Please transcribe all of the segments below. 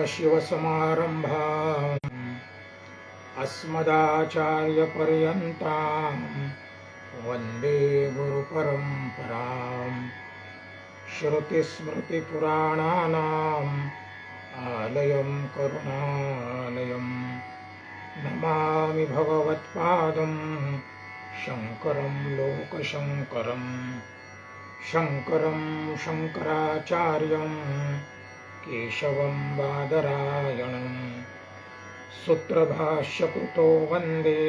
सदाशिवसमारंभाम् अस्मदाचार्यपर्यन्ताम् वन्दे गुरुपरम्पराम्। श्रुतिस्मृतिपुराणानाम् आलयं करुणालयम्। नमामि भगवत्पादं शङ्करं लोकशङ्करम्। शङ्करं शङ्कराचार्यं केशवं बादरायणं। सूत्रभाष्यकृतो वन्दे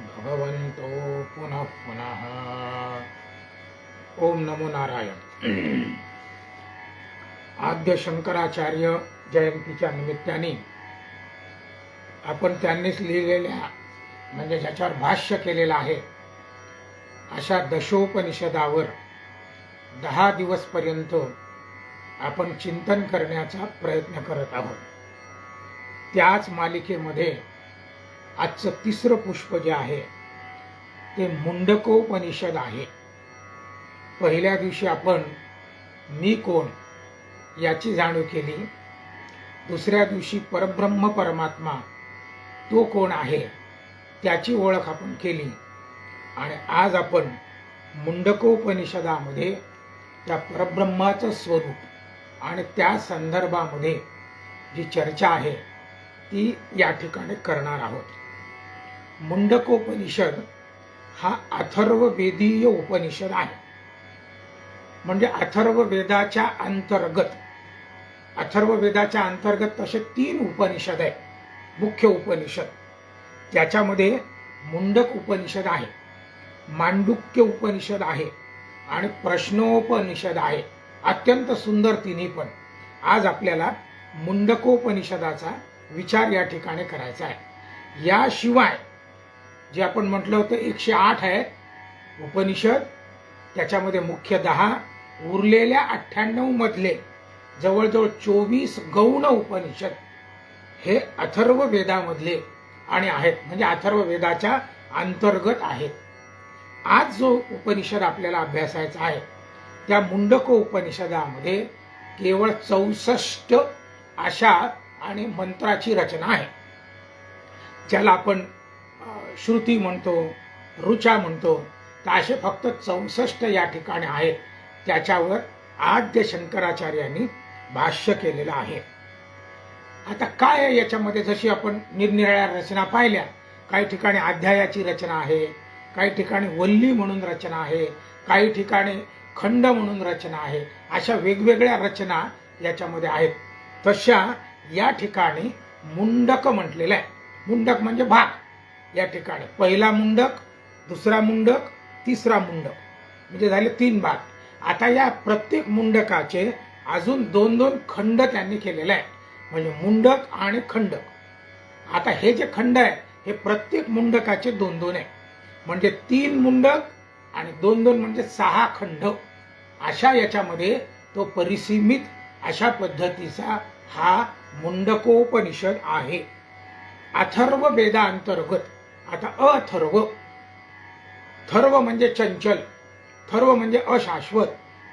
भगवन्तो पुनः पुनः। ओम नमो नारायण। आद्य शंकराचार्य जयंतीच्या निमित्ताने आपण त्यांनीच लिहिलेल्या म्हणजे ज्याच्यावर भाष्य केलेलं आहे अशा दशोपनिषदावर 10 दिवसपर्यंत आपण चिंतन करण्याचा प्रयत्न करत आहोत। त्याच मालिकेमध्ये आजचं तिसरं पुष्प जे आहे ते मुंडकोपनिषद आहे। पहिल्या दिवशी आपण मी कोण याची जाणीव केली, दुसऱ्या दिवशी परब्रह्म परमात्मा तो कोण आहे त्याची ओळख आपण केली, आणि आज आपण मुंडकोपनिषदामध्ये त्या परब्रह्माचं स्वरूप आणि त्या संदर्भामध्ये जी चर्चा आहे ती या ठिकाणी करणार आहोत। मुंडकोपनिषद हा अथर्ववेदीय उपनिषद आहे, म्हणजे अथर्ववेदाच्या अंतर्गत। अथर्ववेदाच्या अंतर्गत तसे 3 उपनिषद आहेत, मुख्य उपनिषद। त्याच्यामध्ये मुंडक उपनिषद आहे, मांडुक्य उपनिषद आहे आणि प्रश्नोपनिषद आहे। अत्यंत सुंदर तिन्ही पण। आज आपल्याला मुंडकोपनिषदाचा विचार या ठिकाणी करायचा आहे। याशिवाय जे आपण म्हटलं होतं 108 आहे उपनिषद, त्याच्यामध्ये मुख्य 10, उरलेल्या 98 मधले जवळजवळ 24 गौण उपनिषद हे अथर्व वेदामधले आणि आहेत, म्हणजे अथर्व वेदाच्या अंतर्गत आहेत। आज जो उपनिषद आपल्याला अभ्यासायचा आहे त्या मुंडको उपनिषदामध्ये केवळ 64 अशा आणि मंत्राची रचना आहे, ज्याला आपण श्रुती म्हणतो, ऋचा म्हणतो। तर असे फक्त 64 या ठिकाणी आहेत। त्याच्यावर आद्य शंकराचार्यांनी भाष्य केलेलं आहे। आता काय आहे याच्यामध्ये, जशी आपण निरनिराळ्या रचना पाहिल्या, काही ठिकाणी अध्यायाची रचना आहे, काही ठिकाणी वल्ली म्हणून रचना आहे, काही ठिकाणी खंड म्हणून रचना आहे। अशा वेगवेगळ्या रचना याच्यामध्ये आहेत। तशा या ठिकाणी मुंडक म्हटलेलं आहे। मुंडक म्हणजे भाग। या ठिकाणी पहिला मुंडक, दुसरा मुंडक, तिसरा मुंडक, म्हणजे झाले 3 भाग। आता या प्रत्येक मुंडकाचे अजून 2-2 खंड त्यांनी केलेले आहे, म्हणजे मुंडक आणि खंडक। आता हे जे खंड आहे हे प्रत्येक मुंडकाचे 2-2 आहे, म्हणजे 3 मुंडक आणि 2-2 म्हणजे 6 खंड। अशा याच्यामध्ये तो परिसीमित अशा पद्धतीचा हा मुंडकोपनिषद आहे। अथर्व वेदांतर्गत आता अथर्व, थर्व म्हणजे चंचल, थर्व म्हणजे अशाश्वत,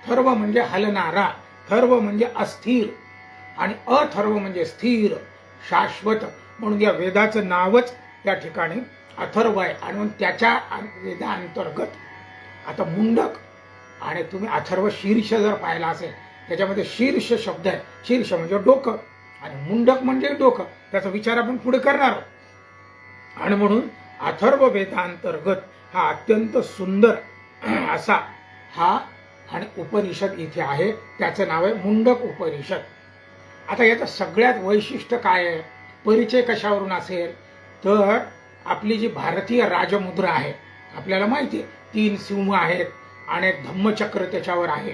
थर्व म्हणजे हलणारा, थर्व म्हणजे अस्थिर, आणि अथर्व म्हणजे स्थिर शाश्वत। म्हणून या वेदाचं नावच या ठिकाणी अथर्व आहे, आणि त्याच्या वेदांतर्गत आता मुंडक। आणि तुम्ही अथर्व शीर्ष जर पाहिला असेल त्याच्यामध्ये शीर्ष शब्द आहे, शीर्ष म्हणजे डोकं आणि मुंडक म्हणजे डोकं। त्याचा विचार आपण पुढे करणार आहोत। आणि म्हणून अथर्व वेदांतर्गत हा अत्यंत सुंदर असा हा आणि उपनिषद इथे आहे, त्याचं नाव आहे मुंडक उपनिषद। आता याचं सगळ्यात वैशिष्ट्य काय आहे, परिचय कशावरून असेल तर आपली जी भारतीय राजमुद्रा आहे, आपल्याला माहिती आहे 3 सिंह आहेत आणि एक धम्मचक्र त्याच्यावर आहे,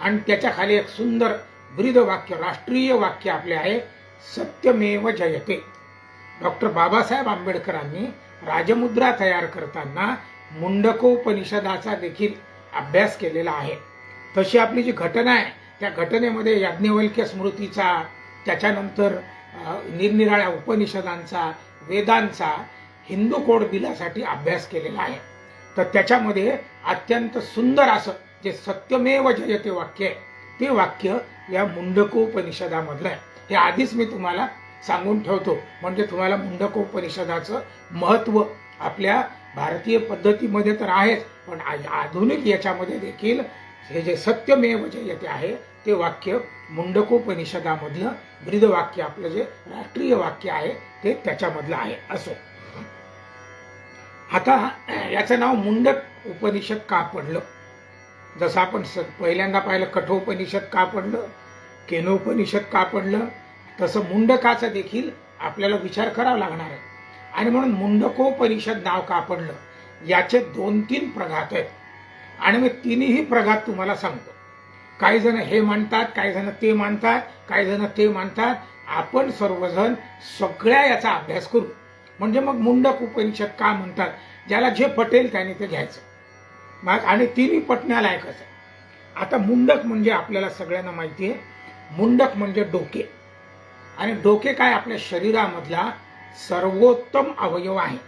आणि त्याच्या खाली एक सुंदर ब्रीद वाक्य, राष्ट्रीय वाक्य आपले आहे, सत्यमेव जयते। डॉक्टर बाबासाहेब आंबेडकरांनी राजमुद्रा तयार करताना मुंडकोपनिषदाचा देखील अभ्यास केलेला आहे। तशी आपली जी घटना आहे त्या घटनेमध्ये याज्ञवल्क्य स्मृतीचा, त्याच्यानंतर निरनिराळ्या उपनिषदांचा, वेदांचा हिंदू कोड बिलासाठी अभ्यास केलेला आहे। तर त्याच्यामध्ये अत्यंत सुंदर असं जे सत्यमेव जयते वाक्य आहे ते वाक्य या मुंडकोपनिषदामधलं आहे। हे आधीच मी तुम्हाला सांगून ठेवतो, म्हणजे तुम्हाला मुंडकोपनिषदाचं महत्त्व आपल्या भारतीय पद्धतीमध्ये तर आहेच, पण आधुनिक याच्यामध्ये देखील हे जे सत्यमेव जयते आहे ते वाक्य मुंडकोपनिषदामधलं ब्रीदवाक्य, आपलं जे राष्ट्रीय वाक्य आहे ते त्याच्यामधलं आहे. असो, आता याचं नाव मुंडक उपनिषद का पडलं? जसं आपण पहिल्यांदा पाहिलं कठोपनिषद का पडलं, केनोपनिषद का पडलं, तसं मुंडकाचा देखील आपल्याला विचार करावा लागणार आहे. आणि म्हणून मुंडकोपनिषद नाव का पडलं याचे 2-3 प्रघात आहेत, आणि मी तिन्ही प्रघात तुम्हाला सांगतो. काही जण हे मानतात, काही जण ते मानतात, काही जण ते मानतात. आपण सर्वजण सगळ्या याचा अभ्यास करू, म्हणजे मग मुंडक उपनिषद का म्हणतात, ज्याला जे पटेल त्याने ते घ्यायचं. मग आणि तिन्ही पटण्यालायकच आहे. आता मुंडक म्हणजे आपल्याला सगळ्यांना माहिती आहे, मुंडक म्हणजे डोके. आणि डोके काय, आपल्या शरीरामधला सर्वोत्तम अवयव आहे,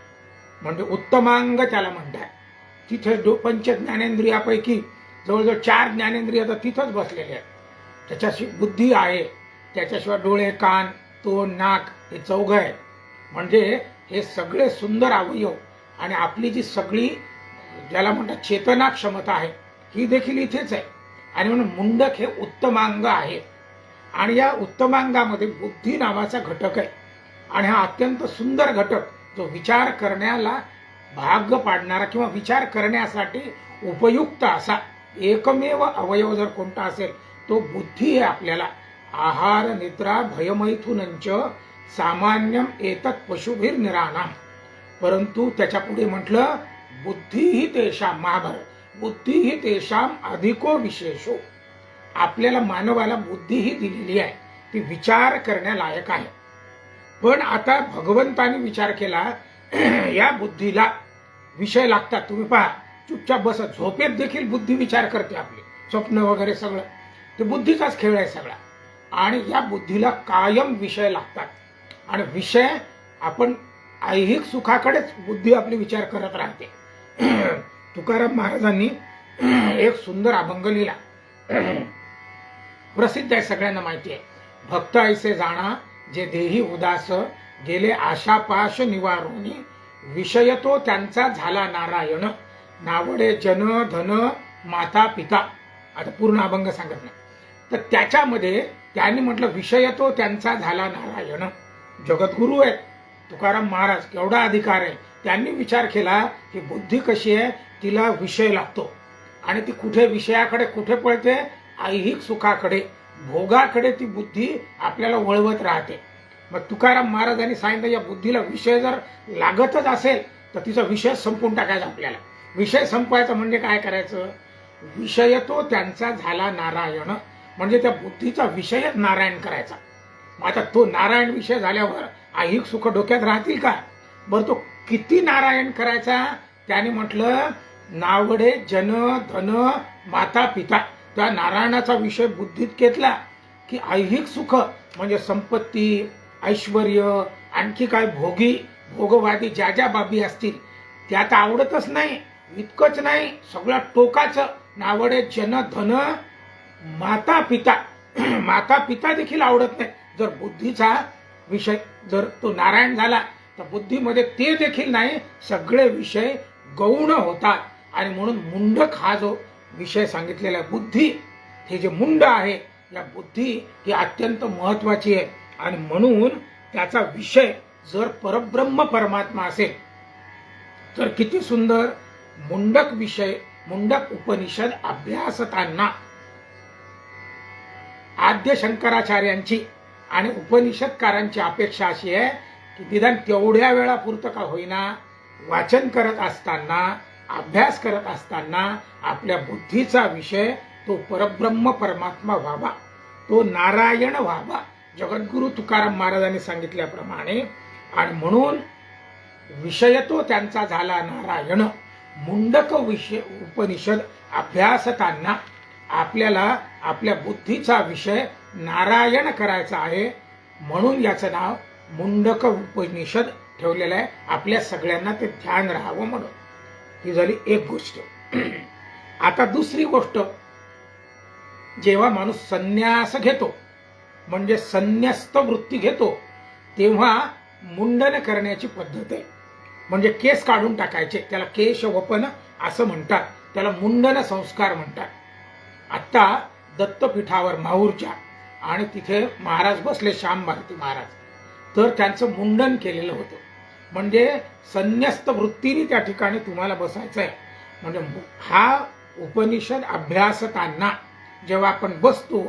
म्हणजे उत्तमांग त्याला म्हणतात. तिथे पंच ज्ञानेंद्रियापैकी जवळजवळ 4 ज्ञानेंद्रिय तर तिथंच बसलेले आहेत. त्याच्याशी बुद्धी आहे, त्याच्याशिवाय डोळे, कान, तोंड, नाक हे 4 आहेत. म्हणजे हे सगळे सुंदर अवयव आणि आपली जी सगळी ज्याला म्हणतात चेतना क्षमता आहे ही देखील इथेच आहे. आणि म्हणून मुंडक हे उत्तमांग आहे. आणि या उत्तमांगामध्ये बुद्धी नावाचा घटक आहे. आणि हा अत्यंत सुंदर घटक, जो विचार करण्याला भाग पाडणारा किंवा विचार करण्यासाठी उपयुक्त असा एकमेव अवयव जर कोणता असेल तो बुद्धी आहे. आपल्याला आहार निद्रा भयमैथुनंच सामान्यम एतत् पशुभिर निरानाम, परंतु त्याच्या पुढे म्हटलं बुद्धी ही तेषाम, महाभारत, बुद्धी ही तेषाम अधिको विशेषो. आपल्याला मानवाला बुद्धी ही दिलेली आहे, ती विचार करण्यालायक आहे. पण आता भगवंताने विचार केला, या बुद्धीला विषय लागतात. तुम्ही पहा, चुपचाप बसत झोपेत देखील बुद्धी विचार करते. आपली स्वप्न वगैरे सगळं ते बुद्धीचाच खेळ आहे सगळा. आणि या बुद्धीला कायम विषय लागतात. आणि विषय आपण ऐहिक सुखाकडेच बुद्धी आपली विचार करत राहते. तुकाराम महाराजांनी एक सुंदर अभंग लिहिला, प्रसिद्ध आहे, सगळ्यांना माहिती आहे. भक्त ऐसे जाणा जे देही उदास, गेले आशापाश निवारोनी, विषय तो त्यांचा झाला नारायण, नावडे जन धन माता पिता. आता पूर्ण अभंग सांगत नाही. तर त्याच्यामध्ये त्यांनी म्हटलं विषय तो त्यांचा झाला नारायण. जगद्गुरु आहेत तुकाराम महाराज, केवढा अधिकार आहे. त्यांनी विचार केला की बुद्धी कशी आहे, तिला विषय लागतो. आणि ती कुठे विषयाकडे कुठे पळते, ऐहिक सुखाकडे, भोगाकडे ती बुद्धी आपल्याला वळवत राहते. मग तुकाराम महाराजांनी सांगितलं, या बुद्धीला विषय जर लागतच असेल तर तिचा विषय संपून टाकायचा. आपल्याला विषय संपवायचा म्हणजे काय करायचं, विषय तो त्यांचा झाला नारायण, म्हणजे त्या बुद्धीचा विषयच नारायण करायचा. मग आता तो नारायण विषय झाल्यावर ऐहिक सुख डोक्यात राहतील का? बरं, तो किती नारायण करायचा? त्याने म्हटलं नावडे जन धन माता पिता. त्या नारायणाचा विषय बुद्धीत घेतला की ऐहिक सुख म्हणजे संपत्ती, ऐश्वर्य, आणखी काय भोगी भोगवादी ज्या ज्या बाबी असतील त्या तर आवडतच नाही. इतकंच नाही, सगळं टोकाचं, नावडे जन धन माता पिता. माता पिता देखील आवडत नाही. जर बुद्धीचा विषय जर तो नारायण झाला तर बुद्धीमध्ये ते देखील नाही, सगळे विषय गौण होतात. आणि म्हणून मुंडक हा जो विषय सांगितलेला आहे, बुद्धी, हे जे मुंड आहे, या बुद्धी ही अत्यंत महत्वाची आहे. आणि म्हणून त्याचा विषय जर परब्रह्म परमात्मा असेल तर किती सुंदर. मुंडक विषय, मुंडक उपनिषद अभ्यासताना आद्य शंकराचार्यांची आणि उपनिषदकारांची अपेक्षा अशी आहे की निदान तेवढ्या वेळापुरतं का होईना वाचन करत असताना, अभ्यास करत असताना आपल्या बुद्धीचा विषय तो परब्रह्म परमात्मा व्हावा, तो नारायण व्हावा, जगद्गुरु तुकाराम महाराजांनी सांगितल्याप्रमाणे. आणि म्हणून विषय तो त्यांचा झाला नारायण. मुंडक विषय उपनिषद अभ्यासताना आपल्याला आपल्या बुद्धीचा विषय नारायण करायचा आहे. म्हणून याचं नाव मुंडक उपनिषद ठेवलेलं आहे. आपल्या सगळ्यांना ते ध्यान राहावं म्हणून. ही झाली एक गोष्ट. आता दुसरी गोष्ट, जेव्हा माणूस संन्यास घेतो म्हणजे संन्यस्त वृत्ती घेतो तेव्हा मुंडन करण्याची पद्धत आहे. म्हणजे केस काढून टाकायचे, त्याला केशवपन असं म्हणतात, त्याला मुंडन संस्कार म्हणतात. आता दत्तपीठावर माहूरच्या आणि तिथे महाराज बसले, श्याम भारती महाराज, तर त्यांचं मुंडन केलेलं होतं. म्हणजे संन्यस्त वृत्तीने त्या ठिकाणी तुम्हाला बसायचं आहे. म्हणजे हा उपनिषद अभ्यासताना जेव्हा आपण बसतो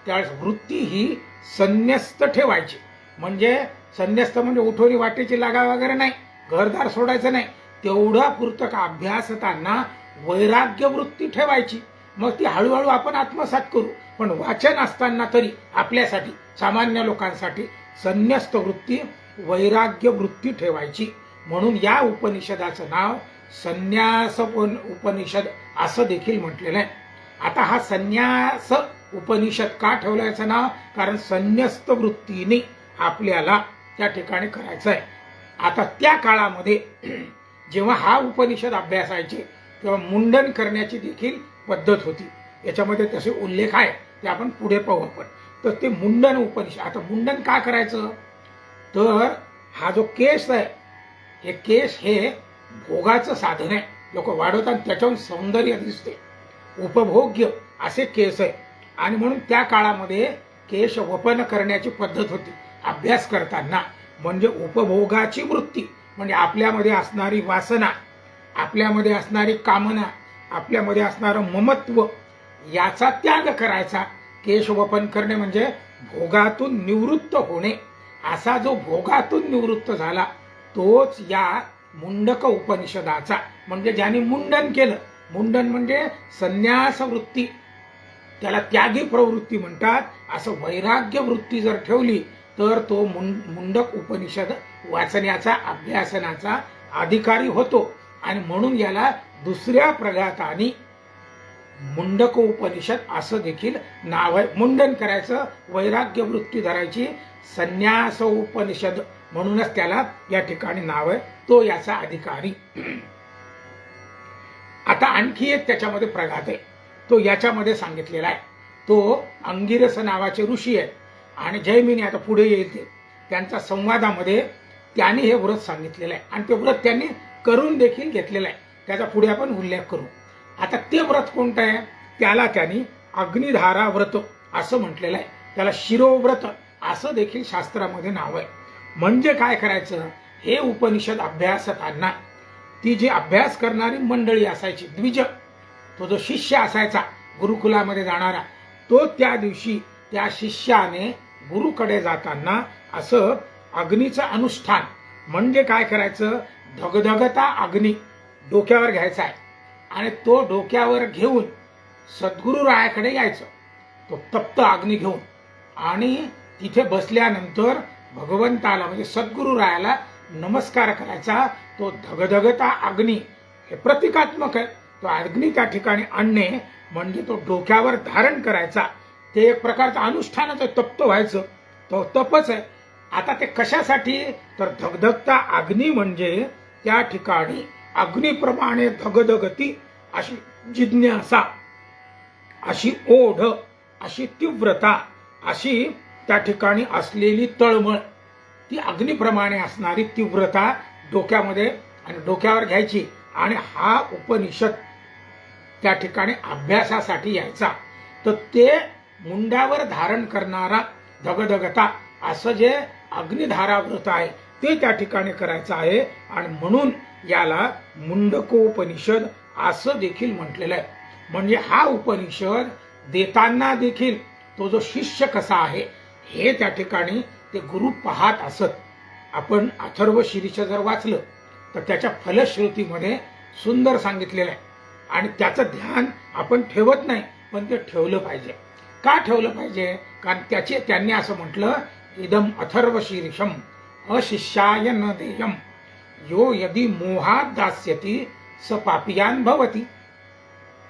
त्यावेळेस वृत्ती ही संन्यस्त ठेवायची. म्हणजे संन्यस्त म्हणजे उठोरी वाटेची लागा वगैरे नाही, घरदार सोडायचं नाही, तेवढा पुरतं का अभ्यासताना वैराग्य वृत्ती ठेवायची. मग ती हळूहळू आपण आत्मसात करू. पण वाचन असताना तरी आपल्यासाठी, सामान्य लोकांसाठी संन्यस्त वृत्ती, वैराग्य वृत्ती ठेवायची. म्हणून या उपनिषदाचं नाव संन्यास उपनिषद असं देखील म्हटलेलं आहे. आता हा संन्यास उपनिषद का ठेवलं याचं नाव? कारण संन्यस्त वृत्तीने आपल्याला त्या ठिकाणी करायचं आहे. आता त्या काळामध्ये जेव्हा हा उपनिषद अभ्यासायचे तेव्हा मुंडन करण्याची देखील पद्धत होती. याच्यामध्ये तसे उल्लेख आहे, ते आपण पुढे पाहू आपण. तर ते मुंडन उपनिषद. आता मुंडन का करायचं? तर हा जो केस आहे, हे केस हे भोगाचं साधन आहे. लोक वाढवतात, त्याच्याहून सौंदर्य दिसते, उपभोग्य असे केस आहे. आणि म्हणून त्या काळामध्ये केश वपन करण्याची पद्धत होती अभ्यास करताना. म्हणजे उपभोगाची वृत्ती, म्हणजे आपल्यामध्ये असणारी वासना, आपल्यामध्ये असणारी कामना, आपल्यामध्ये असणारं ममत्व, याचा त्याग करायचा. केश वपन करणे म्हणजे भोगातून निवृत्त होणे. असा जो भोगातून निवृत्त झाला तोच या मुंडक उपनिषदाचा, म्हणजे ज्याने मुंडन केलं. मुंडन म्हणजे संन्यास वृत्ती, त्याला त्यागी प्रवृत्ती म्हणतात. असं वैराग्य वृत्ती जर ठेवली तर तो मुंडक उपनिषद वाचण्याचा, अभ्यासनाचा अधिकारी होतो. आणि म्हणून याला दुसऱ्या प्रघाताने मुंडक उपनिषद असं देखील नाव आहे. मुंडन करायचं, वैराग्य वृत्ती धरायची, संन्यास उपनिषद म्हणूनच त्याला या ठिकाणी नाव आहे, तो याचा अधिकारी. आता आणखी एक त्याच्यामध्ये प्रघात आहे, तो याच्यामध्ये सांगितलेला आहे. तो अंगिरस नावाचे ऋषी आहेत आणि जैमिनी, आता पुढे येईल ते, त्यांच्या संवादामध्ये त्यांनी हे व्रत सांगितलेलं आहे आणि ते व्रत त्यांनी करून देखील घेतलेलं आहे. त्याचा पुढे आपण उल्लेख करू. आता ते व्रत कोणतं आहे? त्याला त्यांनी अग्निधारा व्रत असं म्हटलेलं आहे. त्याला शिरोव्रत असं देखील शास्त्रामध्ये नाव आहे. म्हणजे काय करायचं? हे उपनिषद अभ्यासताना ती जी अभ्यास करणारी मंडळी असायची, द्विज, तो जो शिष्य असायचा गुरुकुलामध्ये जाणारा, तो त्या दिवशी त्या शिष्याने गुरुकडे जाताना असं अग्नीचं अनुष्ठान, म्हणजे काय करायचं? धगधगता अग्नी डोक्यावर घ्यायचा आहे आणि तो डोक्यावर घेऊन सद्गुरु रायाकडे यायचं, तो तप्त अग्नी घेऊन. आणि तिथे बसल्यानंतर भगवंताला म्हणजे सद्गुरु रायाला नमस्कार करायचा. तो धगधगता अग्नी हे प्रतिकात्मक आहे. तो अग्नी त्या ठिकाणी आणणे म्हणजे तो डोक्यावर धारण करायचा. ते एक प्रकारचं अनुष्ठानच आहे, तप्त व्हायचं, तो तपच आहे. आता ते कशासाठी? तर धगधगता अग्नी म्हणजे त्या ठिकाणी अग्निप्रमाणे धगधगती अशी जिज्ञासा, अशी ओढ, अशी तीव्रता, अशी त्या ठिकाणी असलेली तळमळ, ती अग्निप्रमाणे असणारी तीव्रता डोक्यामध्ये आणि डोक्यावर घ्यायची. आणि हा उपनिषद त्या ठिकाणी अभ्यासासाठी यायचा. तर ते मुंड्यावर धारण करणारा धगधगता असं जे अग्निधारा व्रत आहे ते त्या ठिकाणी करायचं आहे. आणि म्हणून याला मुंडकोपनिषद असं देखील म्हटलेलं आहे. म्हणजे हा उपनिषद देताना देखील तो जो शिष्य कसा आहे हे त्या ठिकाणी ते गुरु पाहत असत. आपण अथर्व शीर्ष जर वाचलं तर त्याच्या फलश्रुतीमध्ये सुंदर सांगितलेलं आहे. आणि त्याचं ध्यान आपण ठेवत नाही, पण ते ठेवलं पाहिजे. का ठेवलं पाहिजे? कारण त्यांनी असं म्हटलं, इदम अथर्व शीर्षम अशिष्याय न देयम यो यदि मोहात दास्यती स पापियान भवती.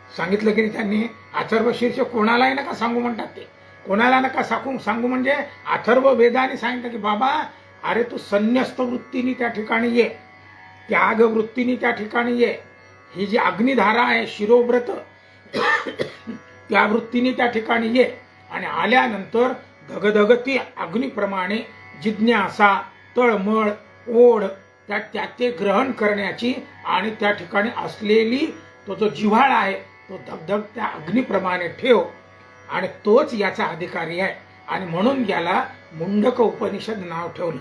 सांगितलं की त्यांनी अथर्व शीर्ष कोणालाही नका सांगू म्हणतात. ते कोणाला नका सांगू म्हणजे अथर्व वेदाने सांगितलं की बाबा, अरे तू संन्यस्त वृत्तीने त्या ठिकाणी ये, त्याग वृत्तीने त्या ठिकाणी ये. ही जी अग्निधारा आहे शिरोव्रत, त्या वृत्तीने त्या ठिकाणी ये. आणि आल्यानंतर धगधगती अग्नीप्रमाणे जिज्ञासा, तळमळ, ओढ त्या ते ग्रहण करण्याची आणि त्या ठिकाणी असलेली तो जो जिव्हाळा आहे तो धगधग त्या अग्नीप्रमाणे ठेव, आणि तोच याचा अधिकारी आहे. आणि म्हणून याला मुंडक उपनिषद नाव ठेवलं.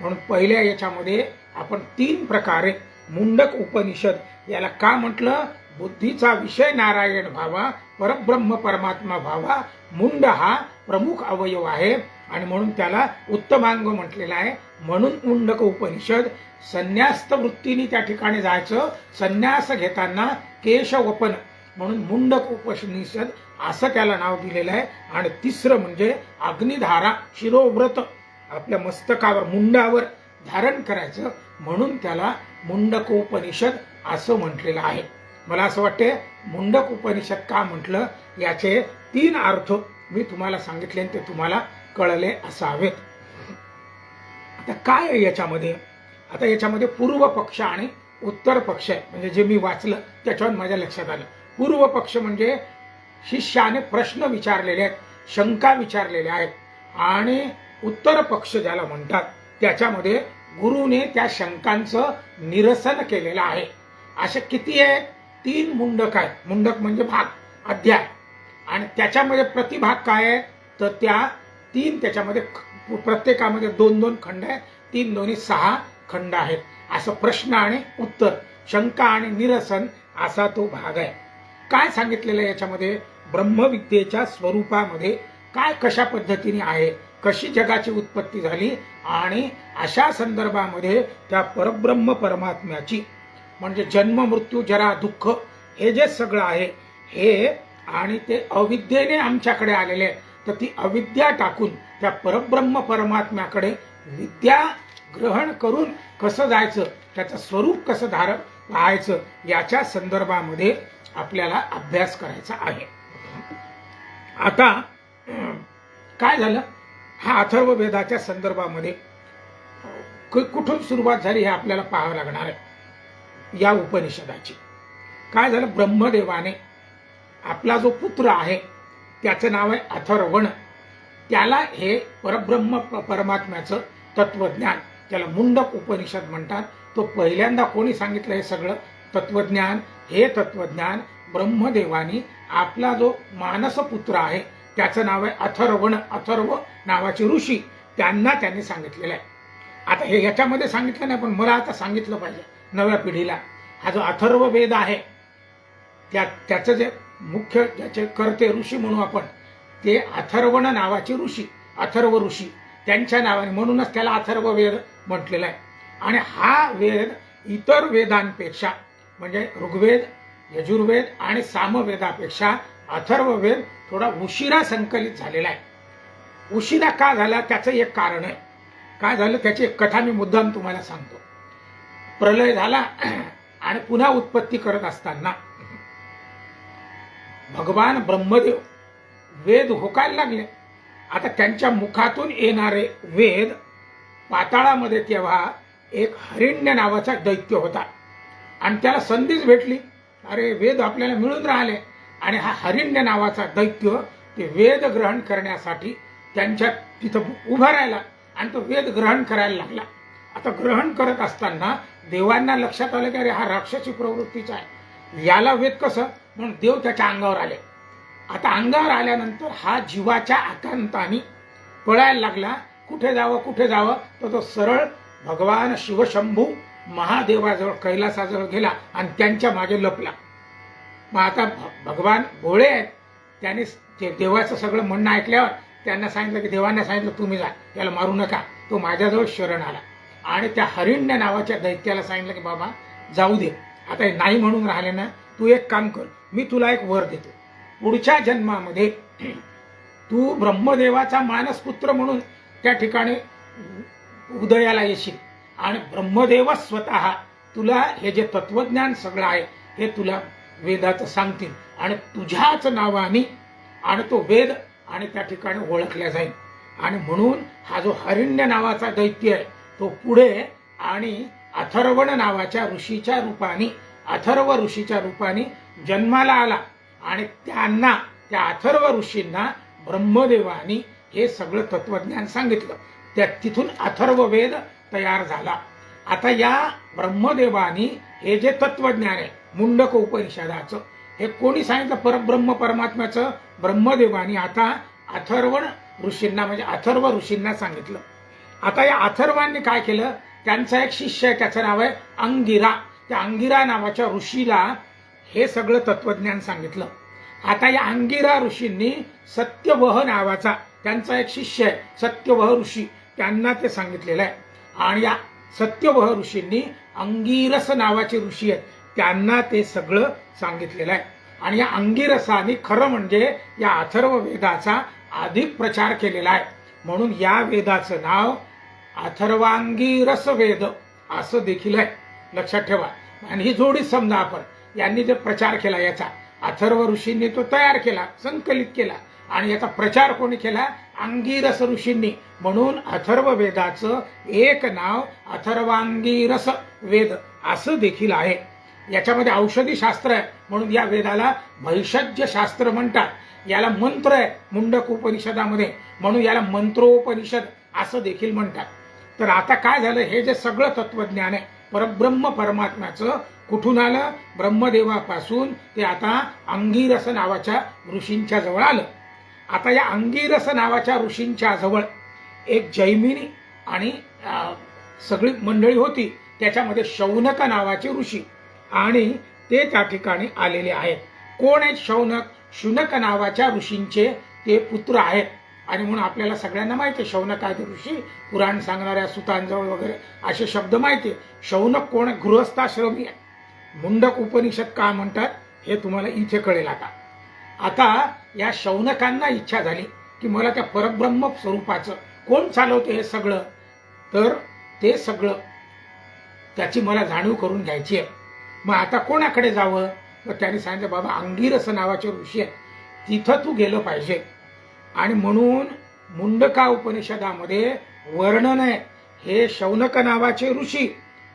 म्हणून पहिल्या याच्यामध्ये आपण 3 प्रकारे मुंडक उपनिषद याला का म्हटलं? बुद्धीचा विषय नारायण व्हावा, परब्रह्म परमात्मा व्हावा, मुंड हा प्रमुख अवयव आहे आणि म्हणून त्याला उत्तमांग म्हटलेला आहे. म्हणून मुंडक उपनिषद. संन्यास्त वृत्तीने त्या ठिकाणी जायचं, संन्यास घेताना केशवपन म्हणून मुंडक उपनिषद असं त्याला नाव दिलेलं आहे. आणि तिसरं म्हणजे अग्निधारा शिरोव्रत आपल्या मस्तकावर मुंडावर धारण करायचं, म्हणून त्याला मुंडकोपनिषद असं म्हटलेलं आहे. मला असं वाटते मुंडक उपनिषद का म्हटलं याचे 3 अर्थ मी तुम्हाला सांगितले आणि ते तुम्हाला कळले असावेत. आता काय आहे याच्यामध्ये? आता याच्यामध्ये पूर्व पक्ष आणि उत्तर पक्ष आहे. म्हणजे जे मी वाचलं त्याच्यावर माझ्या लक्षात आलं. पूर्व पक्ष म्हणजे शिष्याने प्रश्न विचारलेले आहेत, शंका विचारलेल्या आहेत, आणि उत्तर पक्ष ज्याला म्हणतात त्याच्यामध्ये गुरुने त्या शंकांचं निरसन केलेलं आहे. असे किती आहेत? 3 मुंडक आहेत. मुंडक म्हणजे भाग, अध्याय, आणि त्याच्यामध्ये प्रतिभाग काय आहे तर त्या 3 त्याच्यामध्ये प्रत्येकामध्ये 2-2 खंड आहेत. 3 दोन्ही 6 खंड आहेत. असं प्रश्न आणि उत्तर, शंका आणि निरसन असा तो भाग आहे. काय सांगितलेलं आहे याच्यामध्ये? ब्रह्मविद्येच्या स्वरूपामध्ये काय कशा पद्धतीने आहे, कशी जगाची उत्पत्ती झाली, आणि अशा संदर्भामध्ये त्या परब्रह्म परमात्म्याची म्हणजे जन्म मृत्यू जरा दुःख हे जे सगळं आहे हे, आणि ते अविद्येने आमच्याकडे आलेले आहे, तर ती अविद्या टाकून त्या परब्रह्म परमात्म्याकडे विद्या ग्रहण करून कसं जायचं, त्याचं स्वरूप कसं पाहायचं याच्या संदर्भामध्ये आपल्याला अभ्यास करायचा आहे. आता काय झालं? हा अथर्व वेदाच्या संदर्भामध्ये कुठून सुरुवात झाली हे आपल्याला पाहावं लागणार आहे या उपनिषदाची. काय झालं? ब्रह्मदेवाने आपला जो पुत्र आहे त्याचं नाव आहे अथर्वण, त्याला हे परब्रह्म परमात्म्याचं तत्वज्ञान, त्याला मुंडक उपनिषद म्हणतात. तो पहिल्यांदा कोणी सांगितलं हे सगळं तत्वज्ञान? हे तत्वज्ञान ब्रह्मदेवानी आपला जो मानस पुत्र आहे त्याचं नाव आहे अथर्वण, अथर्व नावाचे ऋषी, त्यांनी सांगितलेलं आहे. आता हे याच्यामध्ये सांगितलं नाही, पण मला आता सांगितलं पाहिजे नव्या पिढीला. हा जो अथर्व वेद आहे त्याचं जे मुख्य ज्याचे कर्ते ऋषी म्हणू आपण, ते अथर्वण नावाचे ऋषी, अथर्व ऋषी त्यांच्या नावाने, म्हणूनच त्याला अथर्व वेद म्हटलेला आहे. आणि हा वेद इतर वेदांपेक्षा म्हणजे ऋग्वेद, यजुर्वेद आणि सामवेदापेक्षा अथर्व वेद थोडा उशिरा संकलित झालेला आहे. उशिरा का झाला त्याचं एक कारण आहे. काय झालं त्याची एक कथा मी मुद्दाम तुम्हाला सांगतो. प्रलय झाला आणि पुन्हा उत्पत्ती करत असताना भगवान ब्रह्मदेव वेद हुकायला लागले. आता त्यांच्या मुखातून येणारे वेद पाताळामध्ये तेव्हा एक हरिण्य नावाचा दैत्य होता आणि त्याला संधीच भेटली. अरे वेद आपल्याला मिळून राहिले, आणि हा हरिण्य नावाचा दैत्य ते वेद ग्रहण करण्यासाठी त्यांच्या तिथं उभा राहिला आणि तो वेद ग्रहण करायला लागला. आता ग्रहण करत असताना देवांना लक्षात आलं की अरे हा राक्षसी प्रवृत्तीचा आहे, याला वेद कसं, म्हणून देव त्याच्या अंगावर आले. आता अंगावर आल्यानंतर हा जीवाच्या आकांताने पळायला लागला. कुठे जावं तर तो सरळ भगवान शिवशंभू महादेवाजवळ कैलासाजवळ गेला आणि त्यांच्या मागे लपला. मग आता भगवान भोळे आहेत, त्यांनी देवाचं सगळं म्हणणं ऐकल्यावर त्यांना सांगितलं की देवांना सांगितलं तुम्ही जा, याला मारू नका. तो माझ्याजवळ शरण आला आणि त्या हरिण्य नावाच्या दैत्याला सांगितलं की बाबा जाऊ दे, आता नाही म्हणून राहिले ना, तू एक काम कर, मी तुला एक वर देतो. पुढच्या जन्मामध्ये तू ब्रह्मदेवाचा मानसपुत्र म्हणून त्या ठिकाणी उदयाला येशील आणि ब्रह्मदेव स्वतः तुला हे जे तत्वज्ञान सगळं आहे हे तुला वेदाचं सांगतील आणि तुझ्याच नावाने आणि तो वेद आणि त्या ठिकाणी ओळखला जाईल. आणि म्हणून हा जो हरिण्य नावाचा दैत्य आहे तो पुढे आणि अथर्वण नावाच्या ऋषीच्या रूपाने, अथर्व ऋषीच्या रूपाने जन्माला आला आणि त्यांना, त्या अथर्व ऋषींना ब्रह्मदेवानी हे सगळं तत्वज्ञान सांगितलं. त्या तिथून अथर्ववेद तयार झाला. आता या ब्रह्मदेवानी हे जे तत्वज्ञान आहे मुंडक उपनिषदाचं, हे कोणी सांगितलं? परब्रह्म परमात्म्याचं ब्रह्मदेवानी आता अथर्वण ऋषींना म्हणजे अथर्व ऋषींना सांगितलं. आता या अथर्वांनी काय केलं? त्यांचा एक शिष्य आहे, त्याचं नाव आहे अंगिरा. त्या अंगिरा नावाच्या ऋषीला हे सगळं तत्वज्ञान सांगितलं. आता या अंगिरा ऋषींनी सत्यवह नावाचा त्यांचा एक शिष्य आहे सत्यवह ऋषी, त्यांना ते सांगितलेलं आहे. आणि या सत्यवह ऋषींनी अंगिरस नावाचे ऋषी आहेत, त्यांना ते सगळं सांगितलेलं आहे. आणि या अंगिरसाने खरं म्हणजे या अथर्व वेदाचा अधिक प्रचार केलेला आहे. म्हणून या वेदाचं नाव अथर्वांगिरस वेद असं देखील आहे, लक्षात ठेवा. आणि ही जोडीच समजा आपण, यांनी जे प्रचार केला याचा, अथर्व ऋषींनी तो तयार केला, संकलित केला, आणि याचा प्रचार कोणी केला? अंगिरस ऋषींनी. म्हणून अथर्व वेदाचं एक नाव अथर्वांगिरस वेद असं देखील आहे. याच्यामध्ये औषधी शास्त्र आहे, म्हणून या वेदाला भैषज्य शास्त्र म्हणतात. याला मंत्र आहे मुंडक उपनिषदामध्ये, म्हणून याला मंत्रोपनिषद असं देखील म्हणतात. तर आता काय झालं? हे जे सगळं तत्वज्ञान आहे परब्रह्म परमात्म्याचं कुठून आलं? ब्रह्मदेवापासून ते आता अंगिरस नावाच्या ऋषींच्या जवळ आलं. आता या अंगिरस नावाच्या ऋषींच्या जवळ एक जैमिनी आणि सगळी मंडळी होती. त्याच्यामध्ये शौनक नावाचे ऋषी आणि ते त्या ठिकाणी आलेले आहेत. कोण आहेत शौनक? शुनक नावाच्या ऋषींचे ते पुत्र आहेत. आणि म्हणून आपल्याला सगळ्यांना माहिती आहे शौनक आहे ऋषी, पुराण सांगणाऱ्या सुतांजवळ वगैरे असे शब्द माहिती आहे. शौनक कोण? गृहस्थाश्रमी आहे. मुंडक उपनिषद का म्हणतात हे तुम्हाला इथे कळेल. आता या शौनकांना इच्छा झाली की मला त्या परब्रह्म स्वरूपाचं कोण चालवते हे सगळं, तर ते सगळं त्याची मला जाणीव करून घ्यायची आहे. मग आता कोणाकडे जावं? मग त्यांनी सांगितलं, बाबा अंगिरस नावाचे ऋषी आहे, तिथं तू गेलं पाहिजे. आणि म्हणून मुंडका उपनिषदामध्ये वर्णन आहे, हे शौनक नावाचे ऋषी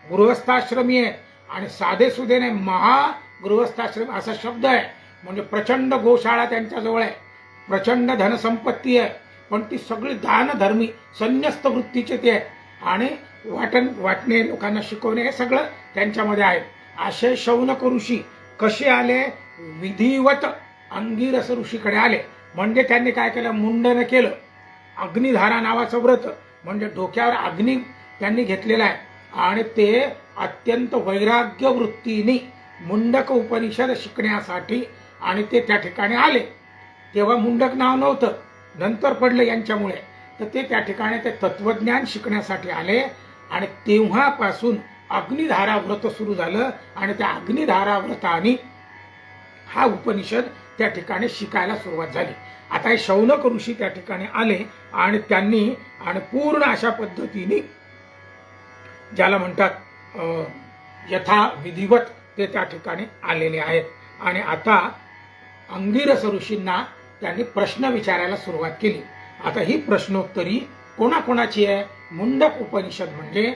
गृहस्थाश्रमी आहे आणि साधे सुधे नाही, महागृहस्थाश्रमी असा शब्द आहे. म्हणजे प्रचंड गोशाळा त्यांच्याजवळ आहे, प्रचंड धनसंपत्ती आहे, पण ती सगळी दानधर्मी संन्यस्त वृत्तीचे ते आहे. आणि वाटणे लोकांना शिकवणे हे सगळं त्यांच्यामध्ये आहे. असे शौनक ऋषी कसे आले? विधिवत अंगिरस ऋषीकडे आले. म्हणजे त्यांनी काय केलं? मुंडन केलं. अग्निधारा नावाचं व्रत, म्हणजे डोक्यावर अग्नी त्यांनी घेतलेला आहे. आणि ते अत्यंत वैराग्य वृत्तीने मुंडक उपनिषद शिकण्यासाठी आणि ते त्या ठिकाणी आले. तेव्हा मुंडक नाव नव्हतं, नंतर पडलं यांच्यामुळे. तर ते त्या ठिकाणी ते तत्वज्ञान शिकण्यासाठी आले. आणि तेव्हापासून अग्निधारा व्रत सुरू झालं आणि त्या अग्निधारा व्रताने हा उपनिषद त्या ठिकाणी शिकायला सुरुवात झाली. आता हे शौनक ऋषी त्या ठिकाणी आले आणि त्यांनी आणि पूर्ण अशा पद्धतीने ज्याला म्हणतात यथा विधिवत ते त्या ठिकाणी आलेले आहेत. आणि आता अंगिरस ऋषींना त्यांनी प्रश्न विचारायला सुरुवात केली. आता ही प्रश्नोत्तरी कोणाकोणाची आहे? मुंडक उपनिषद म्हणजे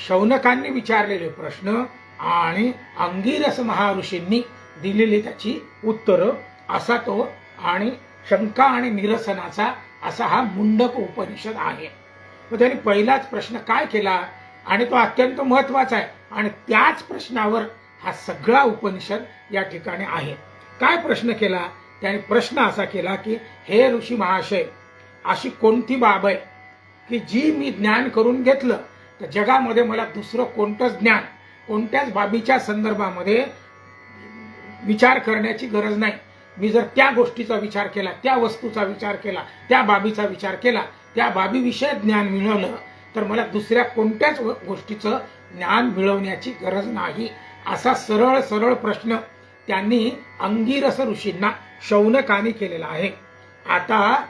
शौनकांनी विचारलेले प्रश्न आणि अंगिरस महर्षींनी दिलेली त्याची उत्तरं असा तो आणि शंका आणि निरसनाचा असा हा मुंडक उपनिषद आहे. मग त्यांनी पहिलाच प्रश्न काय केला? आणि तो अत्यंत महत्वाचा आहे आणि त्याच प्रश्नावर हा सगळा उपनिषद या ठिकाणी आहे. काय प्रश्न केला? त्याने प्रश्न असा केला की हे ऋषी महाशय, अशी कोणती बाब आहे की जी मी ज्ञान करून घेतलं तर जगामध्ये मला दुसरं कोणतंच ज्ञान कोणत्याच बाबीच्या संदर्भामध्ये विचार करण्याची गरज नाही. मी जर त्या गोष्टीचा विचार केला, त्या वस्तूचा विचार केला, त्या बाबीचा विचार केला, त्या बाबीविषयी ज्ञान मिळवलं तर मला दुसऱ्या कोणत्याच गोष्टीचं ज्ञान मिळवण्याची गरज नाही. असा सरळ सरळ प्रश्न त्यांनी अंगिरस ऋषींना शौनकाने केलेला आहे. आता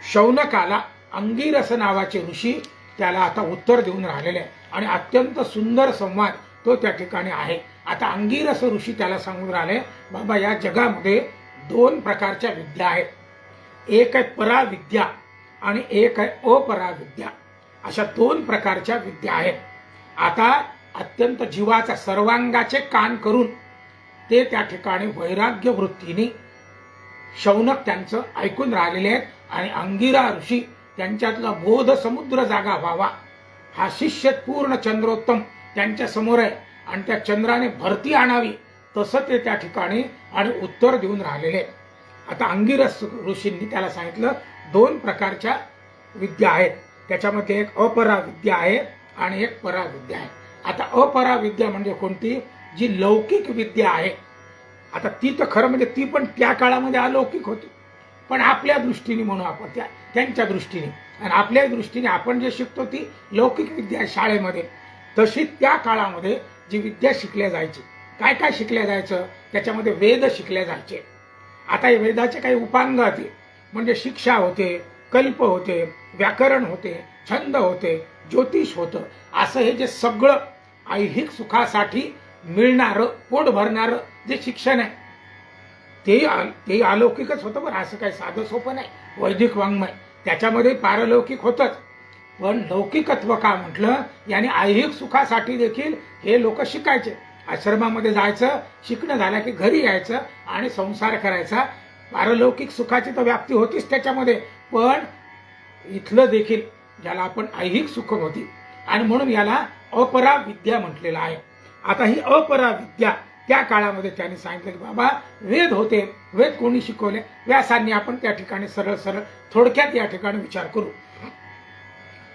शौनकाला अंगिरस नावाचे ऋषी त्याला आता उत्तर देऊन राहिलेले आहे आणि अत्यंत सुंदर संवाद तो त्या ठिकाणी आहे. आता अंगिरस ऋषी त्याला सांगून राहिले, बाबा या जगामध्ये दोन प्रकारच्या विद्या आहेत. एक आहे पराविद्या आणि एक आहे अपराविद्या. अशा दोन प्रकारच्या विद्या आहेत. आता अत्यंत जीवाचा सर्वांगाचे कान करून ते त्या ठिकाणी वैराग्य वृत्तीने शौनक त्यांचं ऐकून राहिलेले आहेत आणि अंगिरा ऋषी त्यांच्यातला बोध समुद्र जागा व्हावा, हा शिष्य पूर्ण चंद्रोत्तम त्यांच्या समोर आहे आणि त्या चंद्राने भरती आणावी, तसं ते त्या ठिकाणी आणि उत्तर देऊन राहिलेले. आता अंगिरस ऋषींनी त्याला सांगितलं 2 प्रकारच्या विद्या आहेत, त्याच्यामध्ये एक अपरा विद्या आहे आणि एक परा विद्या आहे. आता अपरा विद्या म्हणजे कोणती, जी लौकिक विद्या आहे. आता ती तर खरं म्हणजे ती पण त्या काळामध्ये अलौकिक होती, पण आपल्या दृष्टीने म्हणू आपण त्यांच्या दृष्टीने आणि आपल्या दृष्टीने आपण जे शिकतो ती लौकिक विद्या शाळेमध्ये, तशी त्या काळामध्ये जी विद्या शिकल्या जायची, काय काय शिकल्या जायचं, त्याच्यामध्ये वेद शिकले जायचे. आता हे वेदाचे काही उपांग होते, म्हणजे शिक्षा होते, कल्प होते, व्याकरण होते, छंद होते, ज्योतिष होतं. असं हे जे सगळं ऐहिक सुखासाठी मिळणारं, पोट भरणारं जे शिक्षण आहे ते अलौकिकच होतं. बरं, असं काही साधं सोपं नाही. वैदिक वाङ्मय त्याच्यामध्ये पारलौकिक होतंच, पण लौकिकत्व का म्हटलं, याने ऐहिक सुखासाठी देखील हे लोक शिकायचे. आश्रमामध्ये जायचं, शिकणं झालं की घरी यायचं आणि संसार करायचा. पारलौकिक सुखाची तर व्याप्ती होतीच त्याच्यामध्ये, पण इथलं देखील ज्याला आपण ऐहिक सुख होती आणि म्हणून याला अपरा विद्या म्हटलेलं आहे. आता ही अपरा विद्या त्या काळामध्ये त्यांनी सांगितलं की बाबा वेद होते, वेद कोणी शिकवले, व्यासांनी. आपण त्या ठिकाणी सरळ सरळ थोडक्यात या ठिकाणी विचार करू.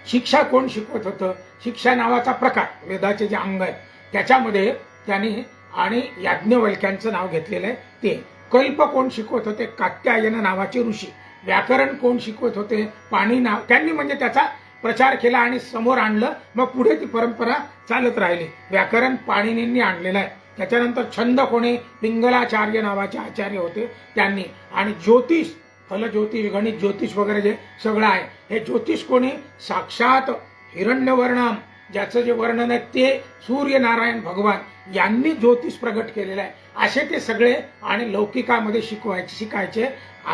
शिक्षा कोण शिकवत होतं, शिक्षा नावाचा प्रकार वेदाचे जे अंग आहे त्याच्यामध्ये त्यांनी आणि याज्ञवल्क्यांचं नाव घेतलेलं आहे ते. कल्प कोण शिकवत होते, कात्यायन नावाचे ऋषी. व्याकरण कोण शिकवत होते, पाणी नाव, त्यांनी म्हणजे त्याचा प्रचार केला आणि समोर आणलं, मग पुढे ती परंपरा चालत राहिली. व्याकरण पाणिनींनी आणलेलं आहे. त्याच्यानंतर छंद कोणी, पिंगलाचार्य नावाचे आचार्य होते त्यांनी. आणि ज्योतिष, फलज्योतिष, गणित ज्योतिष वगैरे जे सगळं आहे, हे ज्योतिष कोणी, साक्षात हिरण्यवर्णम, ज्याचं जे वर्णन आहे ते सूर्यनारायण भगवान यांनी ज्योतिष प्रगट केलेलं आहे. असे ते सगळे आणि लौकिकामध्ये शिकायचे.